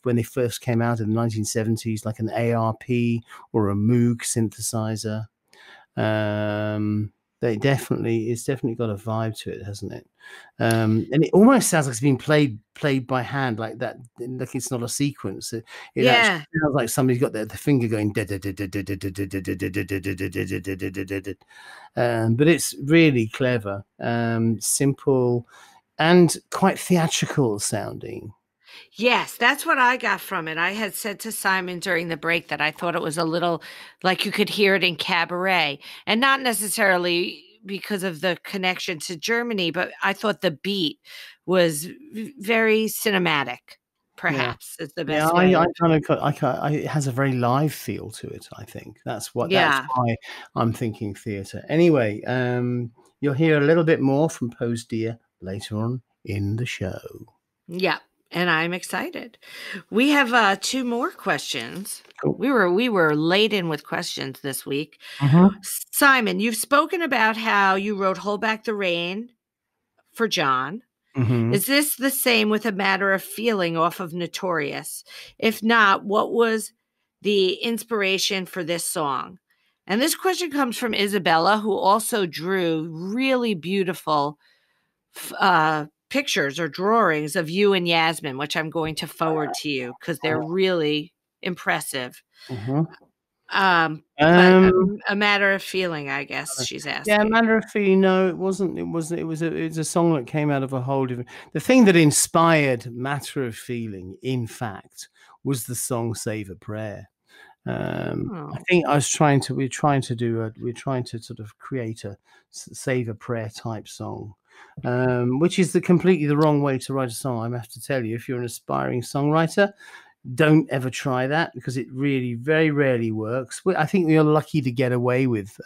S1: when they first came out in the 1970s, like an ARP or a Moog synthesizer. It's definitely got a vibe to it, hasn't it? And it almost sounds like it's being played by hand, like that. Like it's not a sequence. It
S2: Yeah.
S1: actually sounds like somebody's got the finger going. But it's really clever, simple, and quite theatrical sounding.
S2: Yes, that's what I got from it. I had said to Simon during the break that I thought it was a little like you could hear it in Cabaret, and not necessarily because of the connection to Germany, but I thought the beat was very cinematic, perhaps is the best way.
S1: It has a very live feel to it. I think that's
S2: Yeah.
S1: why I'm thinking theatre. Anyway, you'll hear a little bit more from Post Dear later on in the show.
S2: Yeah, and I'm excited. We have 2 more questions.
S1: Cool.
S2: We were laden with questions this week.
S1: Mhm.
S2: Simon, you've spoken about how you wrote Hold Back the Rain for John.
S1: Mhm.
S2: Is this the same with A Matter of Feeling off of Notorious? If not, what was the inspiration for this song? And this question comes from Isabella, who also drew really beautiful pictures or drawings of you and Yasmin, which I'm going to forward to you because they're really impressive.
S1: Mhm.
S2: But A Matter of Feeling, I guess she's asking.
S1: Yeah, Matter of Feeling. No, it wasn't. It was a song that came out of a whole different. The thing that inspired Matter of Feeling, in fact, was the song "Save a Prayer." I think we're trying to sort of create a Save a Prayer type song, which is completely the wrong way to write a song. I have to tell you, if you're an aspiring songwriter, don't ever try that because it really very rarely works. I think we are lucky to get away with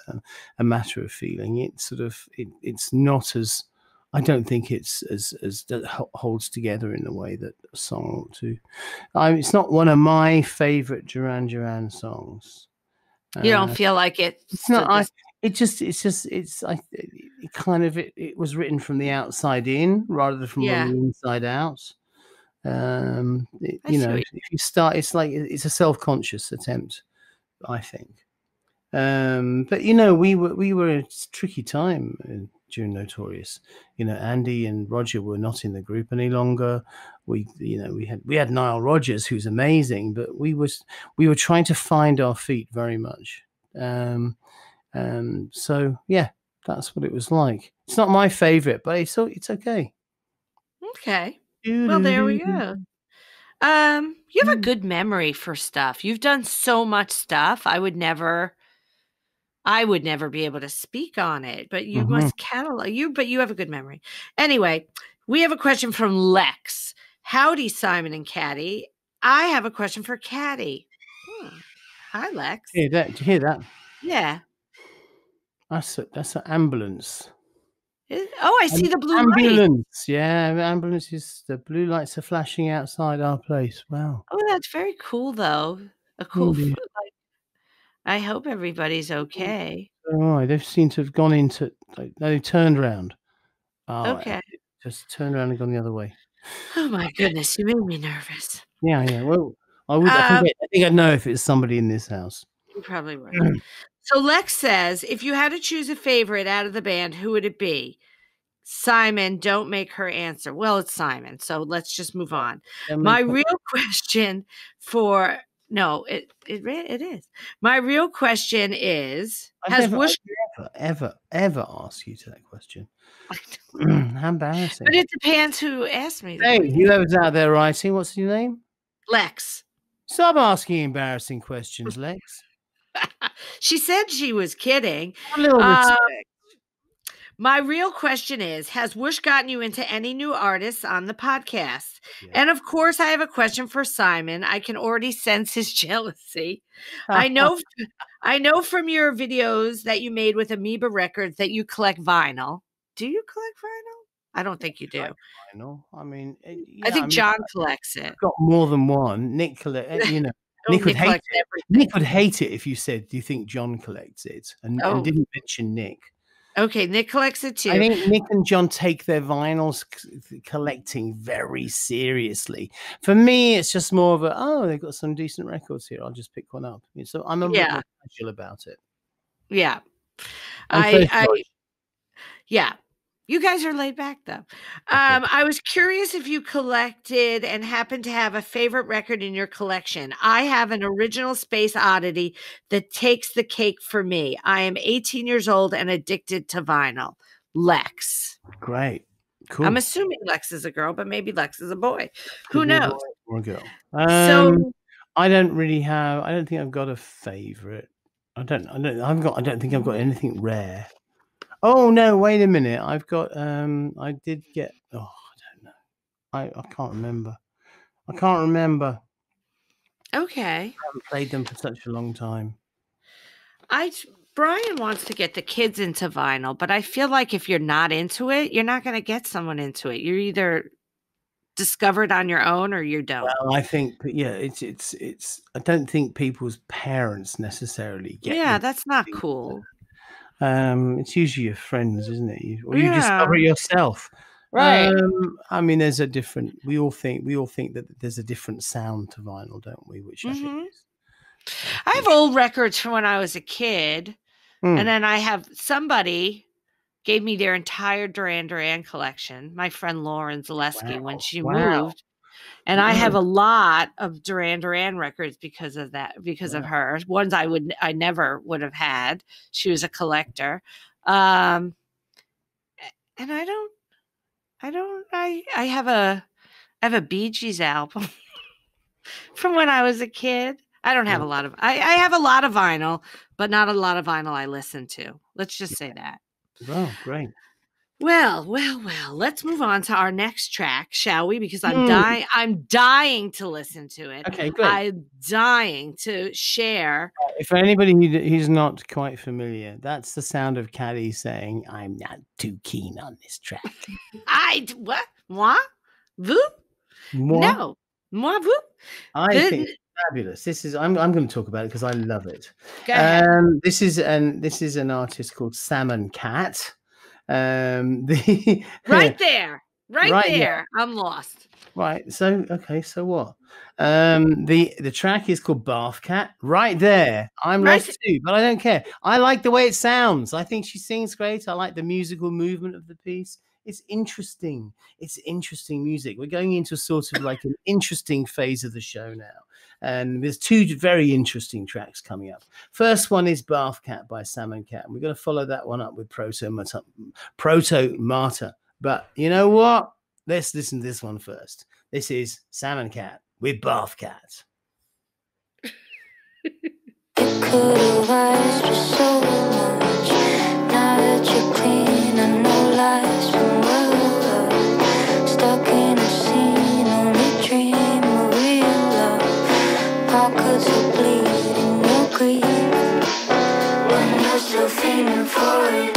S1: A Matter of Feeling. It's not as, I don't think it's as holds together in the way that a song ought to. It's not one of my favorite Duran Duran songs.
S2: You don't feel like it?
S1: It's not. It was written from the outside in rather than from the inside out. If you start, it's a self-conscious attempt, I think. But we were a tricky time during Notorious. Andy and Roger were not in the group any longer. We had Nile Rodgers, who's amazing, but we were trying to find our feet very much. So yeah, that's what it was like. It's not my favorite, but it's okay.
S2: Okay. Well, there we go. You have a good memory for stuff. You've done so much stuff. I would never be able to speak on it, but you must catalog but you have a good memory. Anyway, we have a question from Lex. Howdy, Simon and Katy. I have a question for Katy. Hi, Lex.
S1: Did you hear that?
S2: Yeah.
S1: That's an ambulance.
S2: Oh, I see the blue light.
S1: Ambulance. Yeah, the ambulance is, the blue lights are flashing outside our place. Wow.
S2: Oh, that's very cool, though. A cool.
S1: Indeed.
S2: I hope everybody's okay.
S1: Oh, they've seemed to have gone into. They turned around. Oh,
S2: Okay.
S1: just turned around and gone the other way.
S2: Oh my goodness, you made me nervous.
S1: Yeah. Well, I think I'd know if it's somebody in this house.
S2: You're probably right. So Lex says, if you had to choose a favorite out of the band, who would it be? Simon, don't make her answer. Well, it's Simon, so let's just move on. My real question for no, it is. My real question is:
S1: I've never ever asked you to that question. How embarrassing!
S2: But it depends who asked me.
S1: Hey, whoever's out there writing, what's your name?
S2: Lex.
S1: Stop asking embarrassing questions, Lex.
S2: She said she was kidding.
S1: A little respect.
S2: My real question is, has Whoosh gotten you into any new artists on the podcast? Yeah. And of course, I have a question for Simon. I can already sense his jealousy. I know from your videos that you made with Amoeba Records that you collect vinyl. Do you collect vinyl? I don't think you do.
S1: Vinyl. I mean,
S2: I think John collects it.
S1: I've got more than one. Nick collects, Nick would hate it. Nick would hate it if you said, "Do you think John collects it?" and didn't mention Nick.
S2: Okay, Nick collects it too.
S1: I think Nick and John take their vinyls collecting very seriously. For me, it's just more of they've got some decent records here. I'll just pick one up. So I'm a bit more casual about it.
S2: Yeah, yeah. You guys are laid back, though. I was curious if you collected and happened to have a favorite record in your collection. I have an original Space Oddity that takes the cake for me. I am 18 years old and addicted to vinyl. Lex.
S1: Great. Cool.
S2: I'm assuming Lex is a girl, but maybe Lex is a boy. Who knows?
S1: Or a girl. So I don't think I've got a favorite. I don't think I've got anything rare. Oh no! Wait a minute. I've got. I did get. Oh, I don't know. I can't remember.
S2: Okay.
S1: I haven't played them for such a long time.
S2: Brian wants to get the kids into vinyl, but I feel like if you're not into it, you're not going to get someone into it. You're either discovered on your own or you don't.
S1: Well, I think, it's. I don't think people's parents necessarily get.
S2: Yeah, that's not cool.
S1: It's usually your friends, isn't it? You discover it yourself,
S2: right?
S1: I mean, there's a different. We all think that there's a different sound to vinyl, don't we? Which I think is.
S2: I have old records from when I was a kid, and then I have somebody gave me their entire Duran Duran collection. My friend Lauren Zaleski when she moved. And I have a lot of Duran Duran records because of that, because of her. Ones I never would have had. She was a collector. And I have a Bee Gees album from when I was a kid. I don't have a lot of, I have a lot of vinyl, but not a lot of vinyl I listen to. Let's just say that.
S1: Oh, great.
S2: Well, let's move on to our next track, shall we? Because I'm dying to listen to it.
S1: Okay, good.
S2: I'm dying to share.
S1: For anybody who's not quite familiar, that's the sound of Katy saying, "I'm not too keen on this track."
S2: What? Moi? Vous?
S1: Moi?
S2: No. Moi, vous?
S1: I think it's fabulous. This is I'm going to talk about it because I love it.
S2: Go ahead.
S1: This is an artist called Salmon Cat.
S2: Right there. I'm lost.
S1: Right. So what? The track is called Bath Cat. Right there. I'm lost too, but I don't care. I like the way it sounds. I think she sings great. I like the musical movement of the piece. It's interesting. It's interesting music. We're going into sort of like an interesting phase of the show now. And there's two very interesting tracks coming up. First one is Bath Cat by Salmon Cat. And we're going to follow that one up with Proto Martyr. But you know what? Let's listen to this one first. This is Salmon Cat with Bath Cat.
S3: It could have asked for so much. Now that you're clean, I know life's been well. Stuck in a scene, only dream of real love. Pockets will bleed in your grief when you're still feeling for it.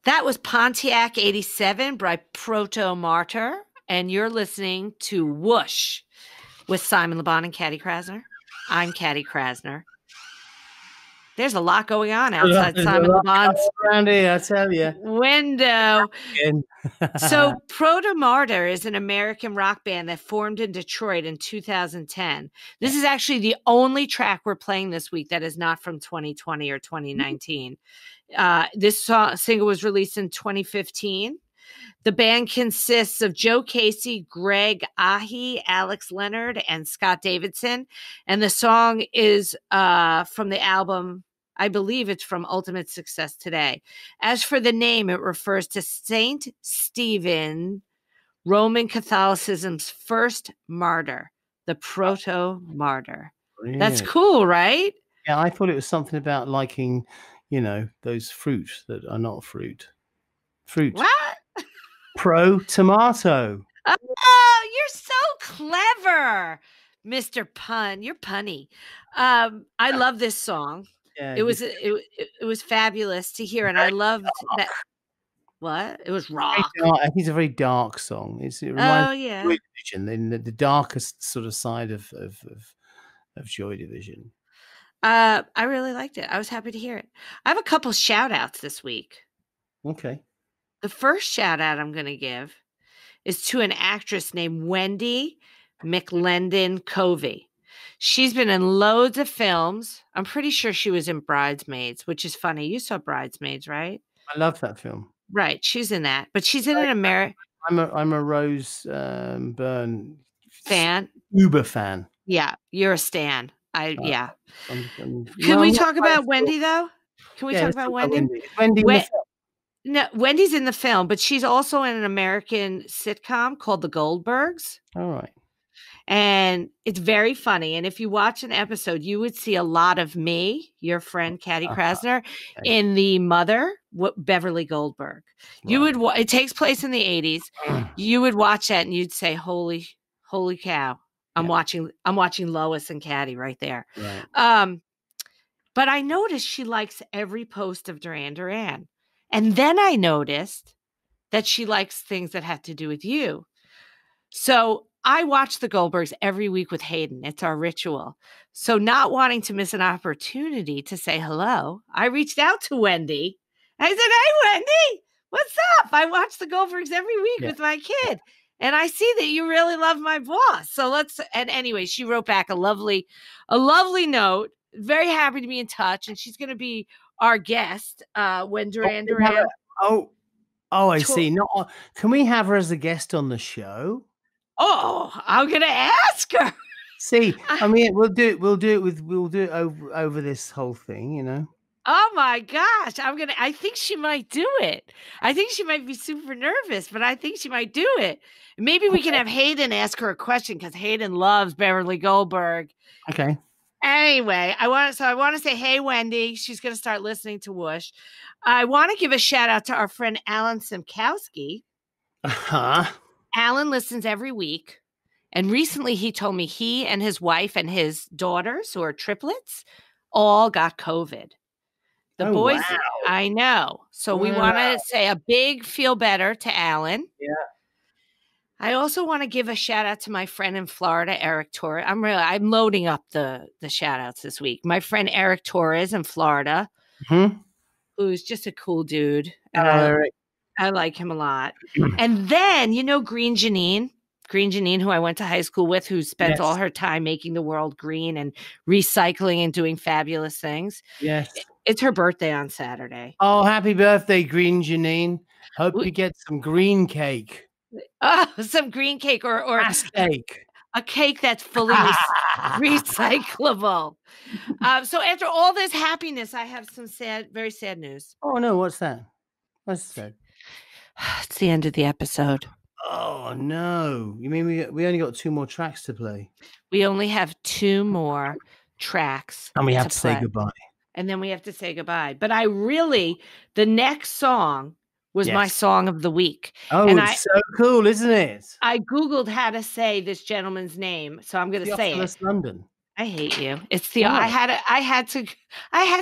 S2: That was Pontiac 87 by Proto Martyr. And you're listening to Whoosh with Simon LeBon and Katy Krasner. I'm Katy Krasner. There's a lot going on outside Simon LeBon's
S1: around here, I tell you.
S2: window. So Proto Martyr is an American rock band that formed in Detroit in 2010. This is actually the only track we're playing this week that is not from 2020 or 2019. This single was released in 2015. The band consists of Joe Casey, Greg Ahi, Alex Leonard, and Scott Davidson. And the song is from the album, I believe it's from Ultimate Success Today. As for the name, it refers to Saint Stephen, Roman Catholicism's first martyr, the proto-martyr.
S1: Really?
S2: That's cool, right?
S1: Yeah, I thought it was something about liking, those fruit that are not fruit. Fruit.
S2: What?
S1: Pro-tomato.
S2: Oh, you're so clever, Mr. Pun. You're punny. I love this song.
S1: Yeah,
S2: It was fabulous to hear, and I loved that. What? It was rock.
S1: I think it's a very dark song. It reminds me
S2: yeah.
S1: of Joy Division, in the darkest sort of side of Joy Division.
S2: I really liked it. I was happy to hear it. I have a couple shout outs this week.
S1: Okay.
S2: The first shout out I'm going to give is to an actress named Wendy McLendon Covey. She's been in loads of films. I'm pretty sure she was in Bridesmaids, which is funny. You saw Bridesmaids, right?
S1: I love that film.
S2: Right. She's in that. But she's in an American.
S1: I'm a Rose Byrne
S2: fan.
S1: Uber fan.
S2: Yeah, you're a stan. Yeah.
S1: Can
S2: we talk about Wendy though? Can we talk about Wendy?
S1: Wendy.
S2: No, Wendy's in the film, but she's also in an American sitcom called The Goldbergs.
S1: All right.
S2: And it's very funny. And if you watch an episode, you would see a lot of me, your friend Katy Krasner, in the mother, Beverly Goldberg. You would. It takes place in the 80s. You would watch that and you'd say, "Holy cow! I'm watching Lois and Katy right there."
S1: Right.
S2: But I noticed she likes every post of Duran Duran. And then I noticed that she likes things that have to do with you. So I watch the Goldbergs every week with Hayden. It's our ritual. So not wanting to miss an opportunity to say hello, I reached out to Wendy. I said, "Hey, Wendy, what's up? I watch the Goldbergs every week with my kid. And I see that you really love my boss. So and anyway, she wrote back a lovely note. Very happy to be in touch. And she's going to be our guest when Duran Duran.
S1: I see. Not. Can we have her as a guest on the show?
S2: Oh, I'm gonna ask her.
S1: See, I mean, we'll do it over this whole thing,
S2: Oh my gosh, I think she might do it. I think she might be super nervous, but I think she might do it. Maybe we can have Hayden ask her a question because Hayden loves Beverly Goldberg.
S1: Okay.
S2: Anyway, I want to say, hey, Wendy, she's going to start listening to Whoosh. I want to give a shout out to our friend Alan Simkowski. Alan listens every week. And recently he told me he and his wife and his daughters, who are triplets, all got COVID. The boys, wow. I know. So we want to say a big feel better to Alan.
S1: Yeah.
S2: I also want to give a shout out to my friend in Florida, Eric Torres. I'm loading up the shout outs this week. My friend Eric Torres in Florida, who's just a cool dude. I like him a lot. And then, Green Janine, who I went to high school with, who spent all her time making the world green and recycling and doing fabulous things.
S1: Yes.
S2: It's her birthday on Saturday.
S1: Oh, happy birthday, Green Janine. Hope you get some green cake.
S2: Oh, some green cake or
S1: cake.
S2: A cake that's fully recyclable. So after all this happiness, I have some very sad news.
S1: Oh no, what's that? What's sad?
S2: It's the end of the episode.
S1: Oh no! You mean we only got 2 more tracks to play?
S2: We only have 2 more tracks,
S1: and we have to say goodbye.
S2: And then we have to say goodbye. But the next song was my song of the week.
S1: Oh, and it's so cool, isn't it?
S2: I Googled how to say this gentleman's name, so I'm going to say it.
S1: London. I
S2: hate you. It's I had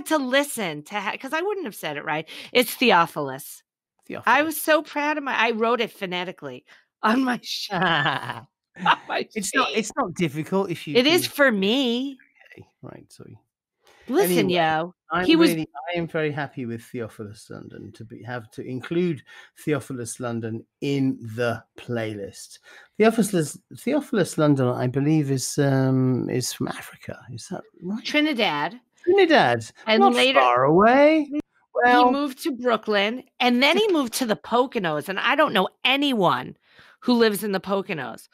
S2: to listen to because I wouldn't have said it right. It's Theophilus.
S1: Theophilus.
S2: I was so proud of I wrote it phonetically on my sheet.
S1: It's not difficult if you.
S2: It is for me.
S1: Okay, right. Sorry.
S2: Listen,
S1: Anyway,
S2: yo.
S1: I am very happy with Theophilus London to include Theophilus London in the playlist. Theophilus London, I believe, is from Africa. Is that right?
S2: Trinidad.
S1: And not
S2: later,
S1: far away. Well,
S2: he moved to Brooklyn, and then he moved to the Poconos, and I don't know anyone who lives in the Poconos.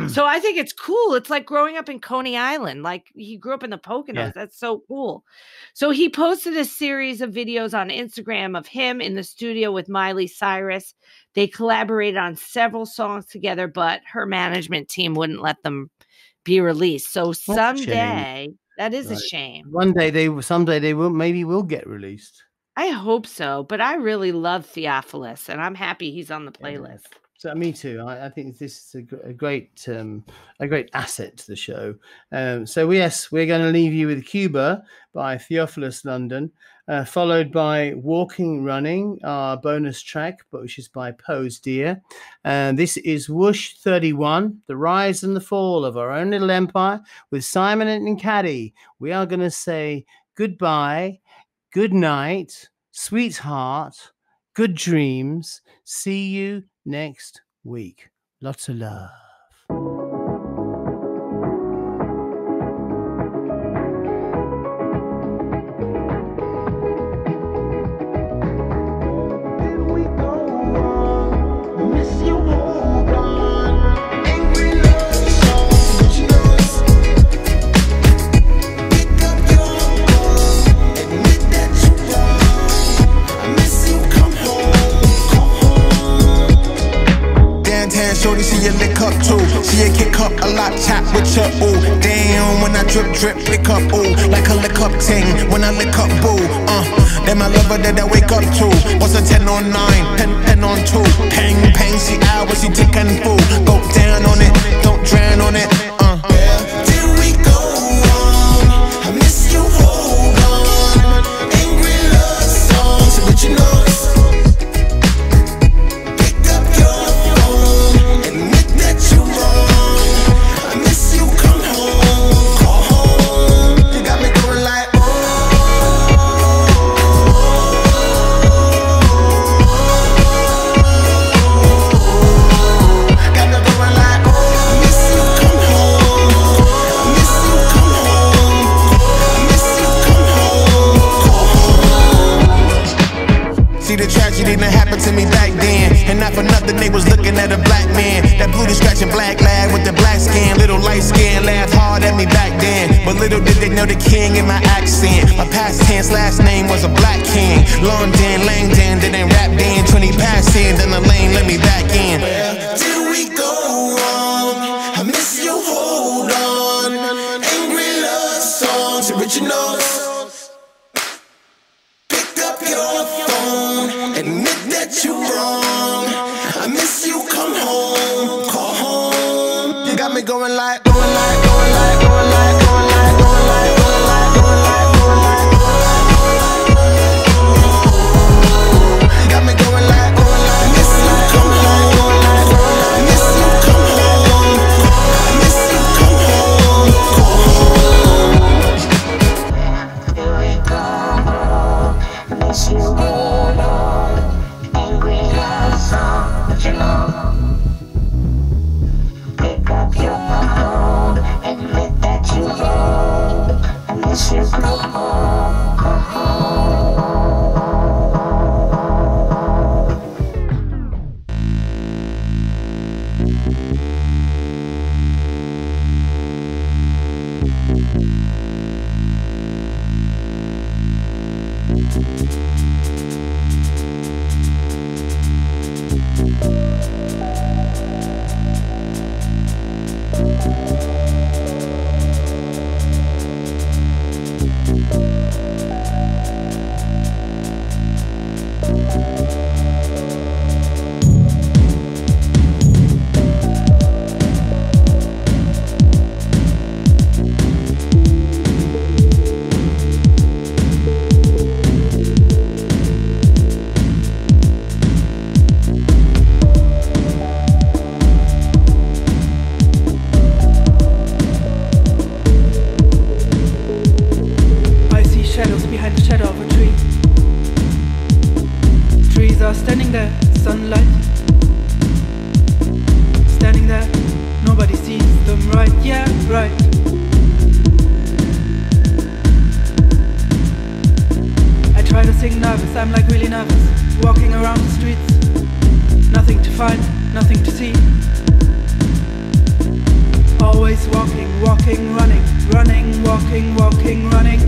S2: So I think it's cool. It's like growing up in Coney Island. Like, he grew up in the Poconos.
S1: Yeah.
S2: That's so cool. So he posted a series of videos on Instagram of him in the studio with Miley Cyrus. They collaborated on several songs together, but her management team wouldn't let them be released. So someday, that is a shame.
S1: Someday they will get released.
S2: I hope so, but I really love Theophilus, and I'm happy he's on the playlist.
S1: Yeah. So me too. I think this is a great asset to the show. So yes, we're going to leave you with Cuba by Theophilus London, followed by Walking Running, our bonus track, which is by Pose Dear. This is Whoosh 31, The Rise and the Fall of Our Own Little Empire, with Simon and Katy. We are going to say goodbye, good night, sweetheart, good dreams. See you next week. Lots of love.
S7: Shorty, see you lick up too. See you kick up a lot, chat with your ooh. Damn, when I drip, lick up ooh. Like a lick up ting, when I lick up boo. Then my lover that I wake up to. What's a 10 on 9, 10 on 2. Pang, see hours, she tick and fool. Go down on it, don't drown on it. Where did we go wrong? I miss you, hold on. Angry love songs, but you know. That happened to me back then, and not for nothing they was looking at a black man. That blue scratching black lad with the black skin, little light skin, laughed hard at me back then. But little did they know the king in my accent. My past tense last name was a black king. London, Langdon, didn't rap then. 20 past in, then the lane let me back in. Where did we go wrong? I miss you, hold on. Angry love songs, originals. You wrong. I miss you, come home, call home. You got me going like, going like, going like, going like, going like, going like, going like, going like, going like, got me going like, going like, I miss you, come home, going like, going like, I miss you, come home, I miss you, come home, call home. Here we go, I miss you, hold on. But you know, pick up your phone and admit that you wrong. I miss you, come home, come home.
S6: right. I try to sing nervous, I'm like really nervous. Walking around the streets, nothing to find, nothing to see. Always walking, walking, running, running, walking, walking, running.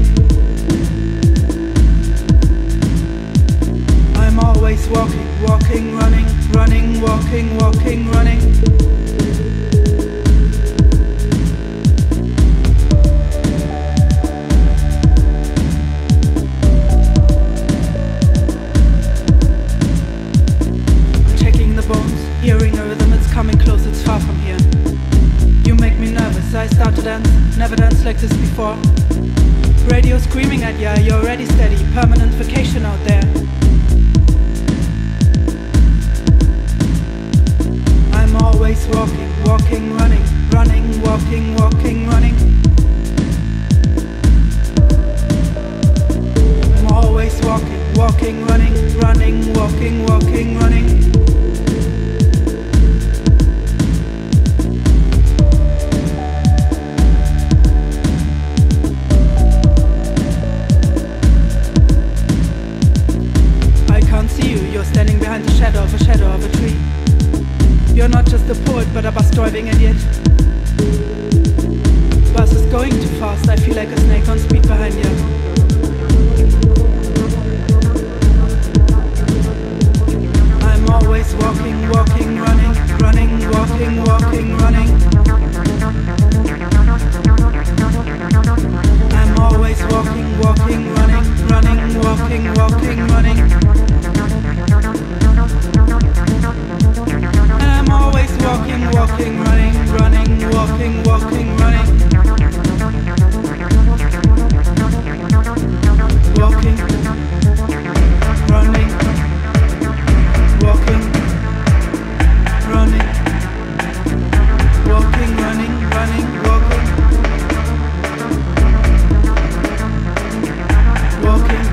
S6: I'm always walking, walking, running, running, walking, walking, running. I'm checking the bones, hearing a rhythm, it's coming close, it's far from here. You make me nervous, I start to dance, never danced like this before. Radio screaming at ya, you're already steady, permanent vacation out there. I'm always walking, walking, running, running, walking, walking, running. I'm always walking, walking, running, running, walking, walking, running. You're standing behind the shadow of a tree. You're not just a poet, but a bus driving idiot. Bus is going too fast, I feel like a snake on speed behind you. I'm always walking, walking, running, running, walking, walking, running. I'm always walking, walking, running, running, walking, walking, running. I'm always walking, walking, running, running, walking, walking, running. Walking, running, walking, running, walking, running, running, walking, walking, running.